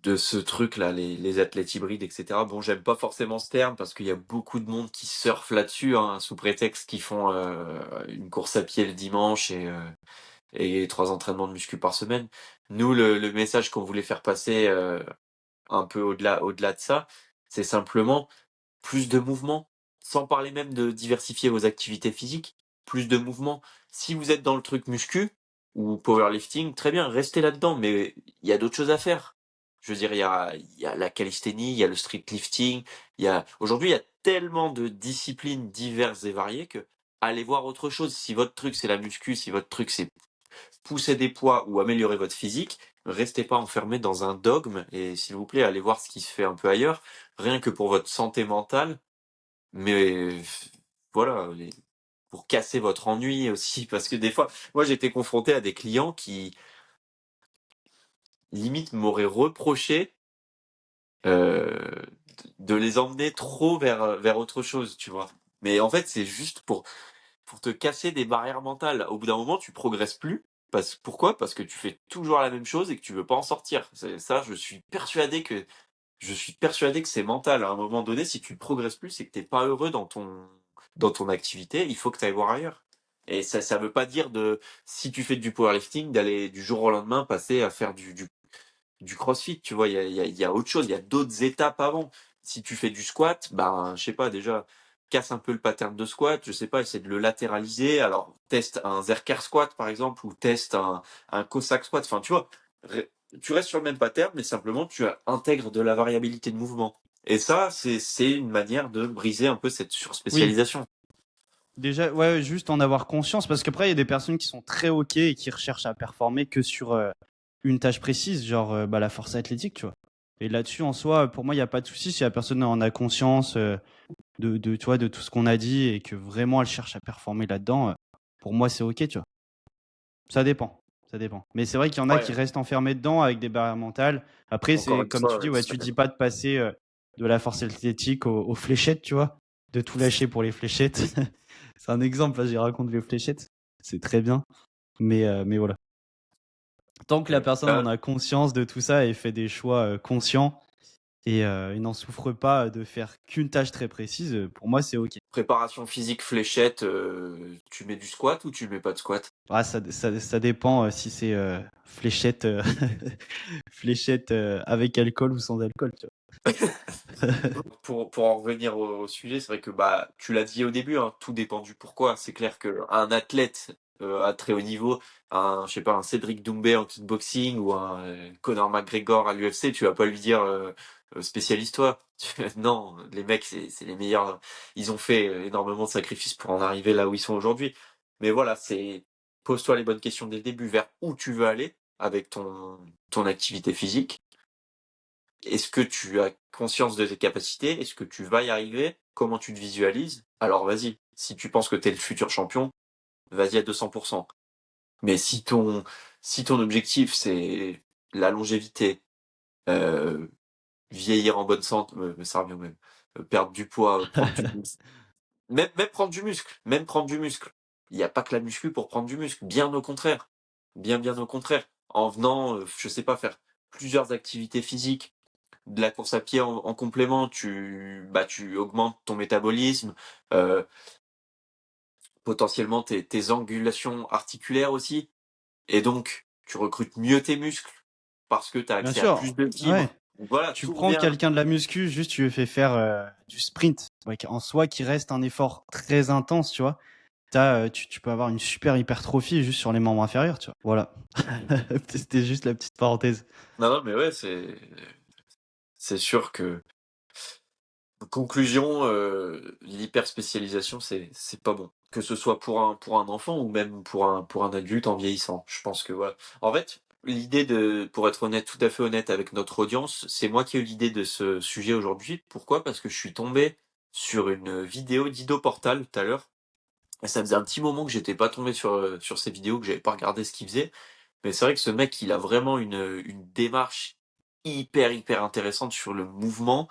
de ce truc-là, les athlètes hybrides, etc. Bon, j'aime pas forcément ce terme parce qu'il y a beaucoup de monde qui surfe là-dessus, hein, sous prétexte qu'ils font une course à pied le dimanche et 3 entraînements de muscu par semaine. Nous, le message qu'on voulait faire passer un peu au-delà de ça, c'est simplement plus de mouvement, sans parler même de diversifier vos activités physiques, plus de mouvement. Si vous êtes dans le truc muscu ou powerlifting, très bien, restez là-dedans, mais il y a d'autres choses à faire. Je veux dire, il y a la calisthénie, il y a le street lifting, aujourd'hui, il y a tellement de disciplines diverses et variées que allez voir autre chose. Si votre truc c'est la muscu, si votre truc c'est pousser des poids ou améliorer votre physique, restez pas enfermé dans un dogme et s'il vous plaît, allez voir ce qui se fait un peu ailleurs, rien que pour votre santé mentale, mais voilà, pour casser votre ennui aussi, parce que des fois, moi j'ai été confronté à des clients qui limite m'auraient reproché euh, de les emmener trop vers autre chose, tu vois. Mais en fait, c'est juste pour te casser des barrières mentales. Au bout d'un moment, tu progresses plus. Pourquoi? Parce que tu fais toujours la même chose et que tu veux pas en sortir. Ça, je suis persuadé que c'est mental. À un moment donné, si tu ne progresses plus, c'est que t'es pas heureux dans ton activité. Il faut que tu ailles voir ailleurs. Et ça veut pas dire si tu fais du powerlifting, d'aller du jour au lendemain passer à faire du crossfit, tu vois, il y a autre chose, il y a d'autres étapes avant. Si tu fais du squat, ben, je sais pas, déjà, casse un peu le pattern de squat, je sais pas, essaie de le latéraliser. Alors, teste un Zercher squat, par exemple, ou teste un Cossack squat. Enfin, tu vois, tu restes sur le même pattern, mais simplement, tu intègres de la variabilité de mouvement. Et ça, c'est une manière de briser un peu cette Oui, surspécialisation. déjà, ouais, juste en avoir conscience, parce qu'après, il y a des personnes qui sont très OK et qui recherchent à performer que sur une tâche précise, genre la force athlétique, tu vois. Et là-dessus, en soi, pour moi, il n'y a pas de souci si la personne en a conscience tu vois, de tout ce qu'on a dit et que vraiment elle cherche à performer là-dedans. Pour moi, c'est OK, tu vois. Ça dépend. Ça dépend. Mais c'est vrai qu'il y en a Ouais, qui restent enfermés dedans avec des barrières mentales. Après, encore c'est une comme tu fois, dis, ouais, tu dis pas de passer de la force athlétique aux fléchettes, tu vois, de tout lâcher pour les fléchettes. C'est un exemple, là, j'ai raconté les fléchettes. C'est très bien. Mais voilà. Tant que la personne en a conscience de tout ça et fait des choix conscients et il n'en souffre pas de faire qu'une tâche très précise, pour moi, c'est OK. préparation physique fléchette, tu mets du squat ou tu mets pas de squat? Ah, ça dépend si c'est fléchette, fléchette avec alcool ou sans alcool, tu vois. Pour en revenir au sujet, c'est vrai que bah tu l'as dit au début, hein, tout dépend du pourquoi. C'est clair que un athlète à très haut niveau, je sais pas, un Cédric Doumbé en kickboxing ou un Conor McGregor à l'UFC, tu vas pas lui dire spécialise-toi. Non, les mecs c'est les meilleurs. Ils ont fait énormément de sacrifices pour en arriver là où ils sont aujourd'hui. Mais voilà, c'est pose-toi les bonnes questions dès le début vers où tu veux aller avec ton activité physique. Est-ce que tu as conscience de tes capacités? Est-ce que tu vas y arriver? Comment tu te visualises? Alors vas-y. Si tu penses que tu es le futur champion, vas-y à 200%. Mais si ton objectif c'est la longévité, euh, vieillir en bonne santé, ça revient au même, perdre du poids, prendre du muscle, même prendre du muscle, même prendre du muscle. Il n'y a pas que la muscu pour prendre du muscle, bien au contraire. Bien au contraire. En venant, je sais pas, faire plusieurs activités physiques, de la course à pied en complément, tu augmentes ton métabolisme, euh, potentiellement tes angulations articulaires aussi, et donc tu recrutes mieux tes muscles parce que tu as Bien accès à sûr, plus de ouais. fibres. Donc voilà, Tu tout prends revient. quelqu'un de la muscu, juste tu lui fais faire du sprint, ouais, en soi qui reste un effort très intense, tu vois. Tu peux avoir une super hypertrophie juste sur les membres inférieurs, tu vois. Voilà. C'était juste la petite parenthèse. Non, mais ouais, c'est sûr que conclusion, l'hyperspécialisation, c'est pas bon. Que ce soit pour un enfant ou même pour un adulte en vieillissant. Je pense que voilà. En fait, pour être honnête, tout à fait honnête avec notre audience, c'est moi qui ai eu l'idée de ce sujet aujourd'hui. Pourquoi? Parce que je suis tombé sur une vidéo d'Ido Portal tout à l'heure. Et ça faisait un petit moment que j'étais pas tombé sur ces vidéos, que j'avais pas regardé ce qu'il faisait. Mais c'est vrai que ce mec, il a vraiment une démarche hyper intéressante sur le mouvement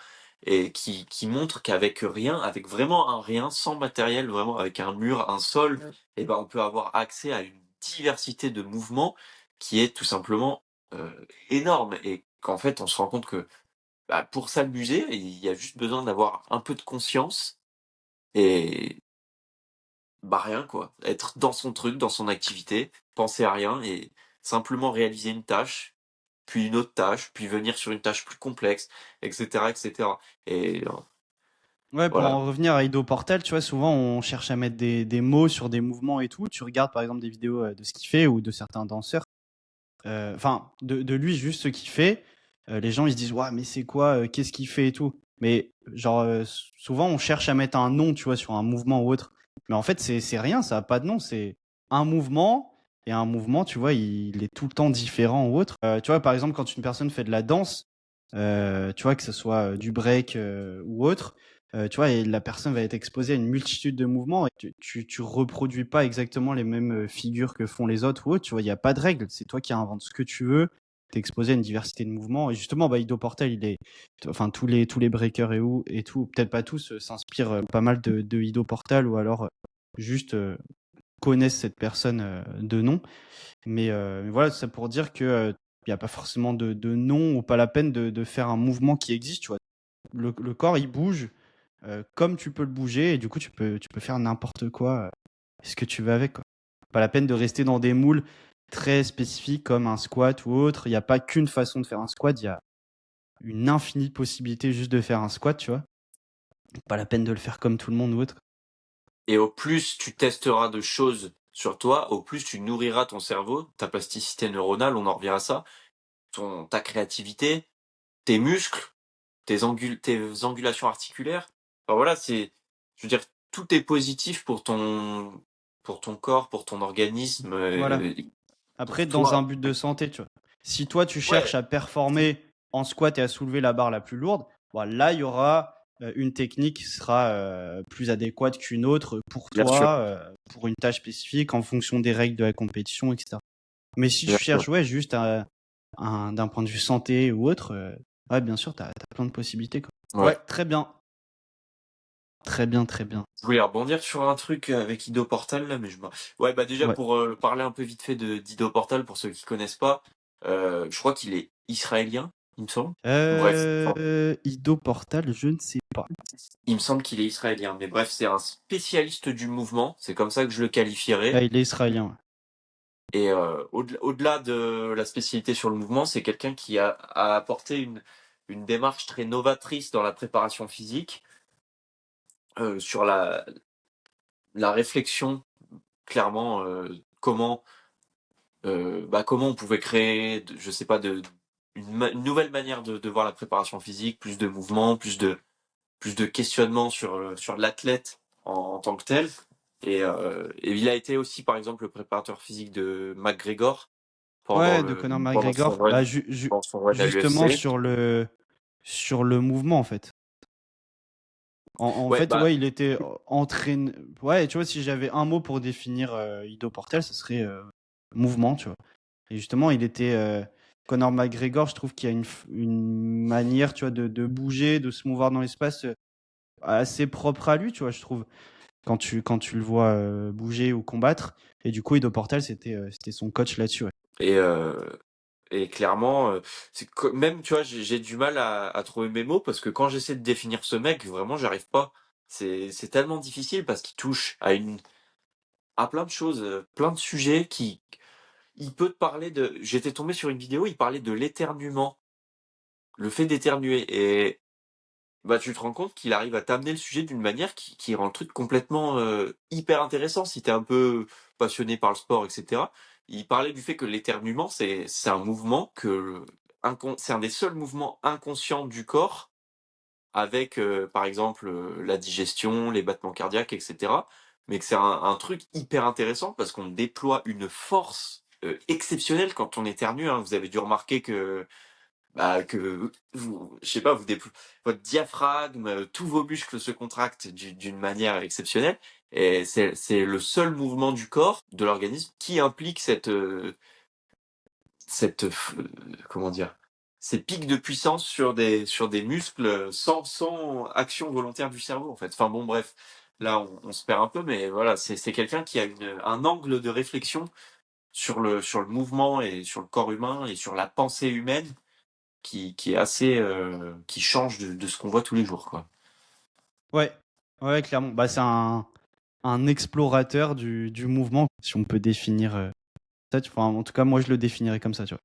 et qui montre qu'avec rien, avec vraiment un rien, sans matériel, vraiment avec un mur, un sol, et ben on peut avoir accès à une diversité de mouvements qui est tout simplement énorme et qu'en fait on se rend compte que bah, pour s'amuser, il y a juste besoin d'avoir un peu de conscience et bah rien quoi, être dans son truc, dans son activité, penser à rien et simplement réaliser une tâche puis une autre tâche, puis venir sur une tâche plus complexe, etc., etc. Et Ouais, pour voilà. en revenir à Ido Portal, tu vois, souvent on cherche à mettre des mots sur des mouvements et tout. Tu regardes par exemple des vidéos de ce qu'il fait ou de certains danseurs. Enfin, de lui, juste ce qu'il fait. Les gens ils se disent, ouais, mais c'est quoi, qu'est-ce qu'il fait et tout. Mais genre, souvent on cherche à mettre un nom, tu vois, sur un mouvement ou autre. Mais en fait, c'est rien, ça a pas de nom. C'est un mouvement Et un mouvement, tu vois, il est tout le temps différent ou autre. Tu vois, par exemple, quand une personne fait de la danse, tu vois, que ce soit du break ou autre, tu vois, et la personne va être exposée à une multitude de mouvements et tu reproduis pas exactement les mêmes figures que font les autres ou autre. Tu vois, il n'y a pas de règle. C'est toi qui inventes ce que tu veux. T'es exposé à une diversité de mouvements. Et justement, bah, Ido Portal, enfin, tous les breakers et tout, peut-être pas tous, s'inspirent pas mal de Ido Portal ou alors juste connaissent cette personne de nom. Mais voilà, c'est pour dire que il n'y a pas forcément de nom ou pas la peine de faire un mouvement qui existe. Tu vois. Le corps, il bouge comme tu peux le bouger et du coup, tu peux faire n'importe quoi, ce que tu veux avec. Quoi. Pas la peine de rester dans des moules très spécifiques comme un squat ou autre. Il n'y a pas qu'une façon de faire un squat, il y a une infinie possibilité juste de faire un squat, tu vois. Pas la peine de le faire comme tout le monde ou autre. Et au plus tu testeras de choses sur toi, au plus tu nourriras ton cerveau, ta plasticité neuronale, on en revient à ça, ta créativité, tes muscles, tes angulations articulaires. Enfin voilà, je veux dire, tout est positif pour ton corps, pour ton organisme, Voilà. Après, pour dans un toi. but de santé, tu vois. Si toi, tu Ouais, cherches à performer en squat et à soulever la barre la plus lourde, bon, là, il y aura une technique qui sera plus adéquate qu'une autre pour bien sûr, toi, pour une tâche spécifique, en fonction des règles de la compétition, etc. Mais si tu bien sûr. cherches, ouais, juste d'un point de vue santé ou autre, ouais, bien sûr, tu as plein de possibilités. Quoi. Ouais. Ouais, très bien. Très bien, très bien. Je voulais rebondir sur un truc avec Ido Portal là, mais ouais, bah déjà Ouais. pour parler un peu vite fait de d'Ido Portal pour ceux qui connaissent pas, je crois qu'il est israélien, il me semble. Bref, enfin, Ido Portal, je ne sais pas. il me semble qu'il est israélien, mais bref, c'est un spécialiste du mouvement, c'est comme ça que je le qualifierais. Ah, il est israélien. Ouais. Et au-delà de la spécialité sur le mouvement, c'est quelqu'un qui a apporté une démarche très novatrice dans la préparation physique, sur la réflexion, clairement, comment on pouvait créer, je sais pas, une nouvelle manière de voir la préparation physique, plus de mouvement, plus de questionnement sur l'athlète en tant que tel. Et il a été aussi, par exemple, le préparateur physique de McGregor Ouais, de Conor pendant son McGregor. run, Bah, pendant son run à justement l'UFC. sur le mouvement, en fait. En Ouais, fait, bah, ouais, il était entraîné. Ouais, tu vois, si j'avais un mot pour définir Ido Portal, ce serait mouvement, tu vois. Et justement, il était. Conor McGregor, je trouve qu'il y a une manière, tu vois, de bouger, de se mouvoir dans l'espace assez propre à lui, tu vois, je trouve, quand tu le vois bouger ou combattre. Et du coup, Ido Portal, c'était son coach là-dessus, ouais. et, euh, et clairement, même, tu vois, j'ai du mal à trouver mes mots parce que quand j'essaie de définir ce mec, vraiment, j'arrive pas. C'est tellement difficile parce qu'il touche à plein de choses, plein de sujets il peut te parler de, j'étais tombé sur une vidéo, il parlait de l'éternuement, le fait d'éternuer et bah tu te rends compte qu'il arrive à t'amener le sujet d'une manière qui rend le truc complètement hyper intéressant si t'es un peu passionné par le sport, etc. Il parlait du fait que l'éternuement c'est un mouvement c'est un des seuls mouvements inconscients du corps avec par exemple la digestion, les battements cardiaques, etc. Mais que c'est un truc hyper intéressant parce qu'on déploie une force exceptionnelle quand on éternue. Hein. Vous avez dû remarquer que je sais pas, votre diaphragme, tous vos muscles se contractent d'une manière exceptionnelle. Et c'est le seul mouvement du corps, de l'organisme, qui implique comment dire, ces pics de puissance sur des muscles sans action volontaire du cerveau, en fait. Enfin bon, bref, là, on se perd un peu, mais voilà, c'est quelqu'un qui a un angle de réflexion sur le mouvement et sur le corps humain et sur la pensée humaine qui est assez, qui change de ce qu'on voit tous les jours, quoi. Ouais, ouais, clairement. Bah, c'est un explorateur du mouvement, si on peut définir ça. Enfin, en tout cas, moi, je le définirais comme ça, tu vois.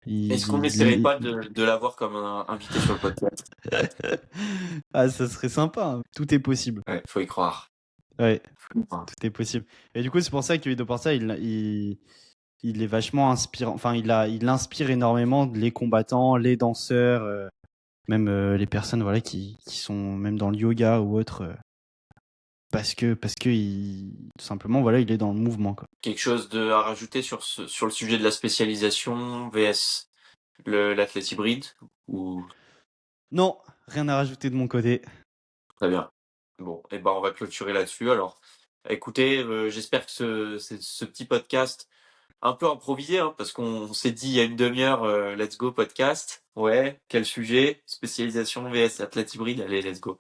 Est-ce qu'on Il, n'essaierait il- pas il- de l'avoir comme un invité sur le podcast? Ah, ça serait sympa. Hein. Tout est possible. Ouais, faut y croire. Ouais, Faut y croire. tout est possible. Et du coup, c'est pour ça que Ido Portal, il est vachement inspirant. Enfin, il inspire énormément les combattants, les danseurs, même les personnes voilà, qui sont même dans le yoga ou autre. tout simplement, voilà, il est dans le mouvement, quoi. Quelque chose à rajouter sur le sujet de la spécialisation vs l'athlète hybride ou... Non, rien à rajouter de mon côté. Très bien. Bon, et ben on va clôturer là-dessus. Alors, écoutez, j'espère que ce petit podcast un peu improvisé, hein, parce qu'on s'est dit il y a une demi-heure, let's go podcast. Ouais, quel sujet? Spécialisation vs athlète hybride. Allez, let's go.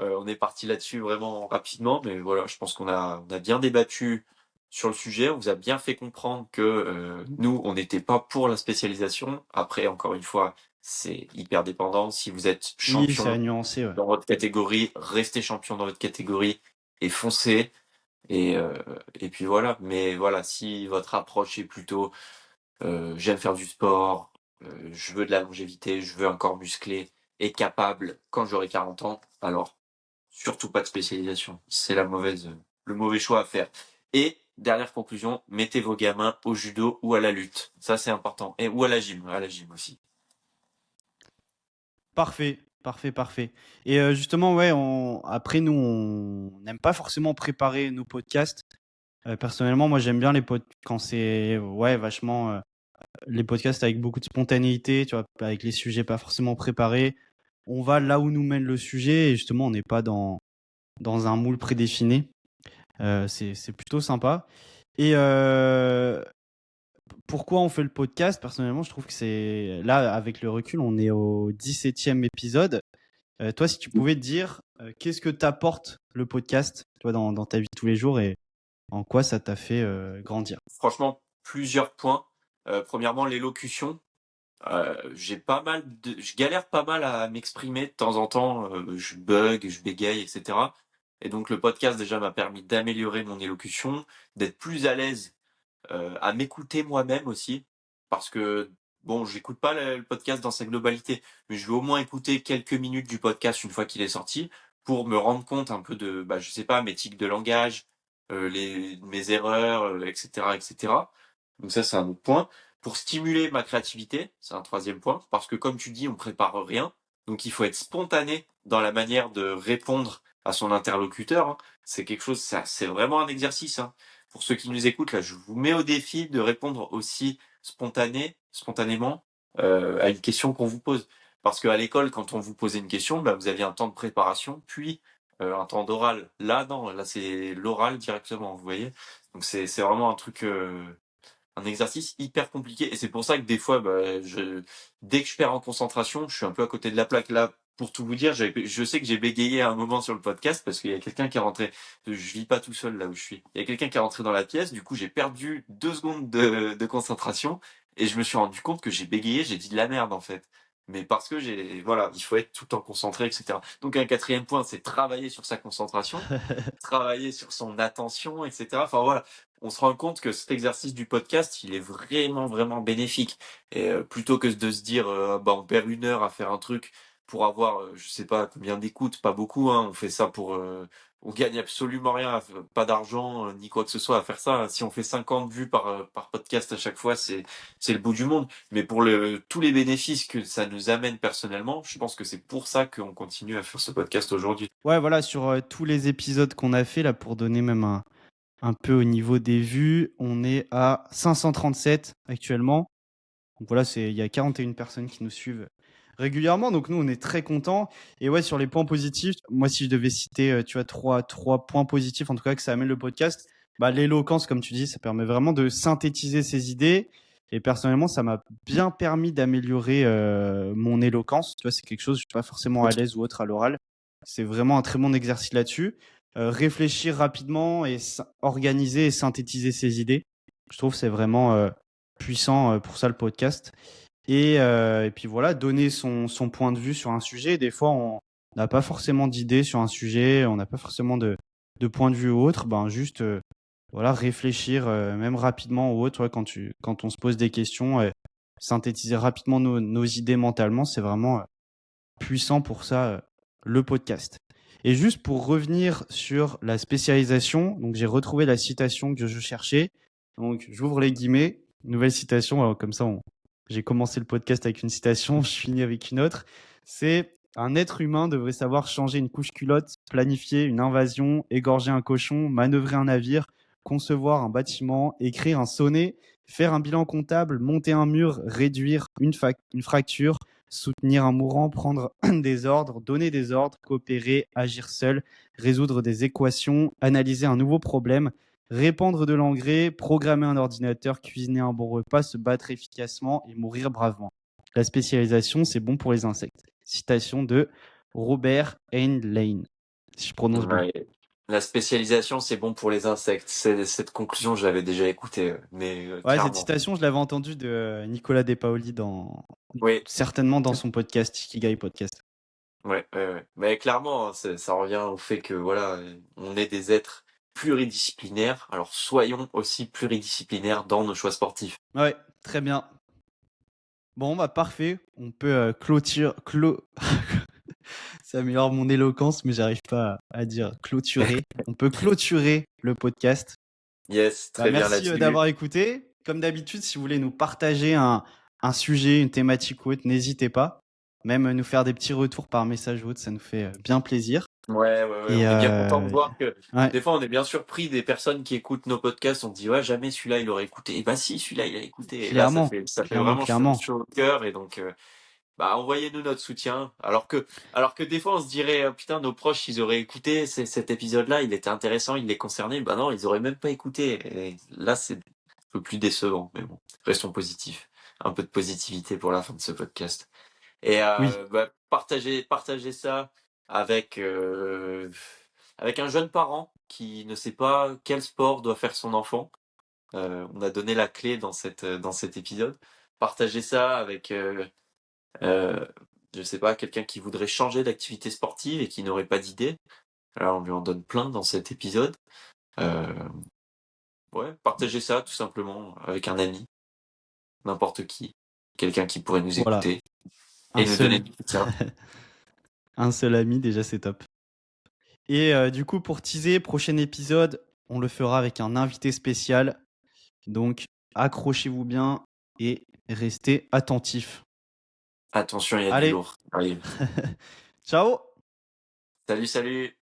On est parti là-dessus vraiment rapidement, mais voilà, je pense qu'on a bien débattu sur le sujet. On vous a bien fait comprendre que nous, on n'était pas pour la spécialisation. Après, encore une fois, c'est hyper dépendant. Si vous êtes Oui, c'est à champion nuancer, ouais. dans votre catégorie, restez champion dans votre catégorie et foncez. Et, euh, et puis voilà. Mais voilà, si votre approche est plutôt j'aime faire du sport, je veux de la longévité, je veux un corps musclé et capable quand j'aurai 40 ans, alors surtout pas de spécialisation. C'est le mauvais choix à faire. Et dernière conclusion, mettez vos gamins au judo ou à la lutte. Ça, c'est important. Et ou à la gym aussi. Parfait, parfait, parfait. Et justement, ouais, après, nous, on n'aime pas forcément préparer nos podcasts. Personnellement, moi, j'aime bien quand c'est, ouais, vachement, les podcasts avec beaucoup de spontanéité, tu vois, avec les sujets pas forcément préparés. On va là où nous mène le sujet et justement, on n'est pas dans un moule prédéfini. C'est plutôt sympa. Et pourquoi on fait le podcast? Personnellement, je trouve que c'est là, avec le recul, on est au 17e épisode. Toi, si tu pouvais te dire, qu'est-ce que t'apporte le podcast, toi, dans ta vie de tous les jours et en quoi ça t'a fait grandir? Franchement, plusieurs points. Premièrement, l'élocution. Je galère pas mal à m'exprimer de temps en temps. Je bug, je bégaye, etc. Et donc le podcast déjà m'a permis d'améliorer mon élocution, d'être plus à l'aise à m'écouter moi-même aussi, parce que bon, j'écoute pas le podcast dans sa globalité, mais je vais au moins écouter quelques minutes du podcast une fois qu'il est sorti pour me rendre compte un peu de, bah, je sais pas, mes tics de langage, mes erreurs, etc., etc. Donc ça, c'est un autre point. Pour stimuler ma créativité, c'est un troisième point, parce que comme tu dis, on prépare rien, donc il faut être spontané dans la manière de répondre à son interlocuteur, hein. C'est quelque chose, ça, c'est vraiment un exercice, hein. Pour ceux qui nous écoutent, là, je vous mets au défi de répondre aussi spontanément à une question qu'on vous pose. Parce qu'à l'école, quand on vous posait une question, bah, vous aviez un temps de préparation, puis un temps d'oral. Là, non, là, c'est l'oral directement, vous voyez. Donc c'est vraiment un truc, un exercice hyper compliqué. Et c'est pour ça que des fois, bah, dès que je perds en concentration, je suis un peu à côté de la plaque. Là, pour tout vous dire, je sais que j'ai bégayé à un moment sur le podcast parce qu'il y a quelqu'un qui est rentré. Je vis pas tout seul là où je suis. Il y a quelqu'un qui est rentré dans la pièce. Du coup, j'ai perdu 2 secondes de concentration et je me suis rendu compte que j'ai bégayé. J'ai dit de la merde en fait. Mais parce que voilà, il faut être tout le temps concentré, etc. Donc un quatrième point, c'est travailler sur sa concentration, travailler sur son attention, etc. Enfin voilà, on se rend compte que cet exercice du podcast, il est vraiment, vraiment bénéfique. Et plutôt que de se dire, bah, on perd 1 heure à faire un truc pour avoir, je sais pas combien d'écoutes, pas beaucoup, hein, on fait ça on gagne absolument rien, pas d'argent, ni quoi que ce soit à faire ça. Si on fait 50 vues par podcast à chaque fois, c'est le bout du monde. Mais pour tous les bénéfices que ça nous amène personnellement, je pense que c'est pour ça qu'on continue à faire ce podcast aujourd'hui. Ouais, voilà, sur tous les épisodes qu'on a fait, là, pour donner même un peu au niveau des vues, on est à 537 actuellement. Donc voilà, il y a 41 personnes qui nous suivent régulièrement. Donc nous, on est très contents. Et ouais, sur les points positifs, moi, si je devais citer, tu vois, trois points positifs, en tout cas, que ça amène le podcast, bah, l'éloquence, comme tu dis, ça permet vraiment de synthétiser ses idées. Et personnellement, ça m'a bien permis d'améliorer mon éloquence. Tu vois, c'est quelque chose, je suis pas forcément à l'aise ou autre à l'oral. C'est vraiment un très bon exercice là-dessus. Réfléchir rapidement et organiser et synthétiser ses idées. Je trouve que c'est vraiment puissant pour ça le podcast. Et puis voilà, donner son point de vue sur un sujet. Des fois, on n'a pas forcément d'idée sur un sujet, on n'a pas forcément de point de vue ou autre. Ben juste voilà, réfléchir même rapidement ou autre, ouais, quand on se pose des questions, synthétiser rapidement nos idées mentalement, c'est vraiment puissant pour ça, le podcast. Et juste pour revenir sur la spécialisation, donc j'ai retrouvé la citation que je cherchais. Donc j'ouvre les guillemets, nouvelle citation, alors comme ça j'ai commencé le podcast avec une citation, je finis avec une autre. C'est Un être humain devrait savoir changer une couche culotte, planifier une invasion, égorger un cochon, manœuvrer un navire, concevoir un bâtiment, écrire un sonnet, faire un bilan comptable, monter un mur, réduire une fracture, soutenir un mourant, prendre des ordres, donner des ordres, coopérer, agir seul, résoudre des équations, analyser un nouveau problème, répandre de l'engrais, programmer un ordinateur, cuisiner un bon repas, se battre efficacement et mourir bravement. La spécialisation, c'est bon pour les insectes. Citation de Robert Heinlein, si je prononce bien. Ouais. La spécialisation, c'est bon pour les insectes. Cette conclusion, je l'avais déjà écoutée, mais Ouais, cette clairement. citation, je l'avais entendue de Nicolas Despaoli Oui, certainement dans son podcast, Ikigai Podcast. ouais, ouais, ouais. Mais clairement, hein, ça revient au fait que voilà, on est des êtres pluridisciplinaires. Alors soyons aussi pluridisciplinaires dans nos choix sportifs. Ouais, très bien. Bon, bah parfait. On peut ça améliore mon éloquence, mais j'arrive pas à dire clôturer. On peut clôturer le podcast. Yes, Bah, très bien merci là-dessus. d'avoir écouté. Comme d'habitude, si vous voulez nous partager un sujet, une thématique ou autre, n'hésitez pas. Même nous faire des petits retours par message ou autre, ça nous fait bien plaisir. Ouais, ouais, ouais. Et On est bien content de voir que ouais, des fois on est bien surpris des personnes qui écoutent nos podcasts. On se dit ouais, jamais celui-là il aurait écouté. Et bah si, celui-là il a écouté. Et là clairement, ça fait clairement, vraiment clairement. chaud au cœur. Et donc bah envoyez-nous notre soutien. Alors que des fois on se dirait putain nos proches ils auraient écouté cet épisode-là, il était intéressant, il les concernait. Bah non, ils auraient même pas écouté. Et là c'est un peu plus décevant. Mais bon, restons positifs. Un peu de positivité pour la fin de ce podcast. Et Oui, bah, partagez ça avec avec un jeune parent qui ne sait pas quel sport doit faire son enfant. On a donné la clé dans cet épisode. Partagez ça avec euh, je sais pas, quelqu'un qui voudrait changer d'activité sportive et qui n'aurait pas d'idée. Alors on lui en donne plein dans cet épisode. Euh, ouais, partagez ça tout simplement avec un ami, n'importe qui, quelqu'un qui pourrait nous voilà, écouter un et nous donner seul, du soutien. un seul ami, déjà c'est top. Et du coup, pour teaser, prochain épisode, on le fera avec un invité spécial. Donc, accrochez-vous bien et restez attentifs. Attention, il y a du Allez, lourd. Allez. ciao! Salut, salut.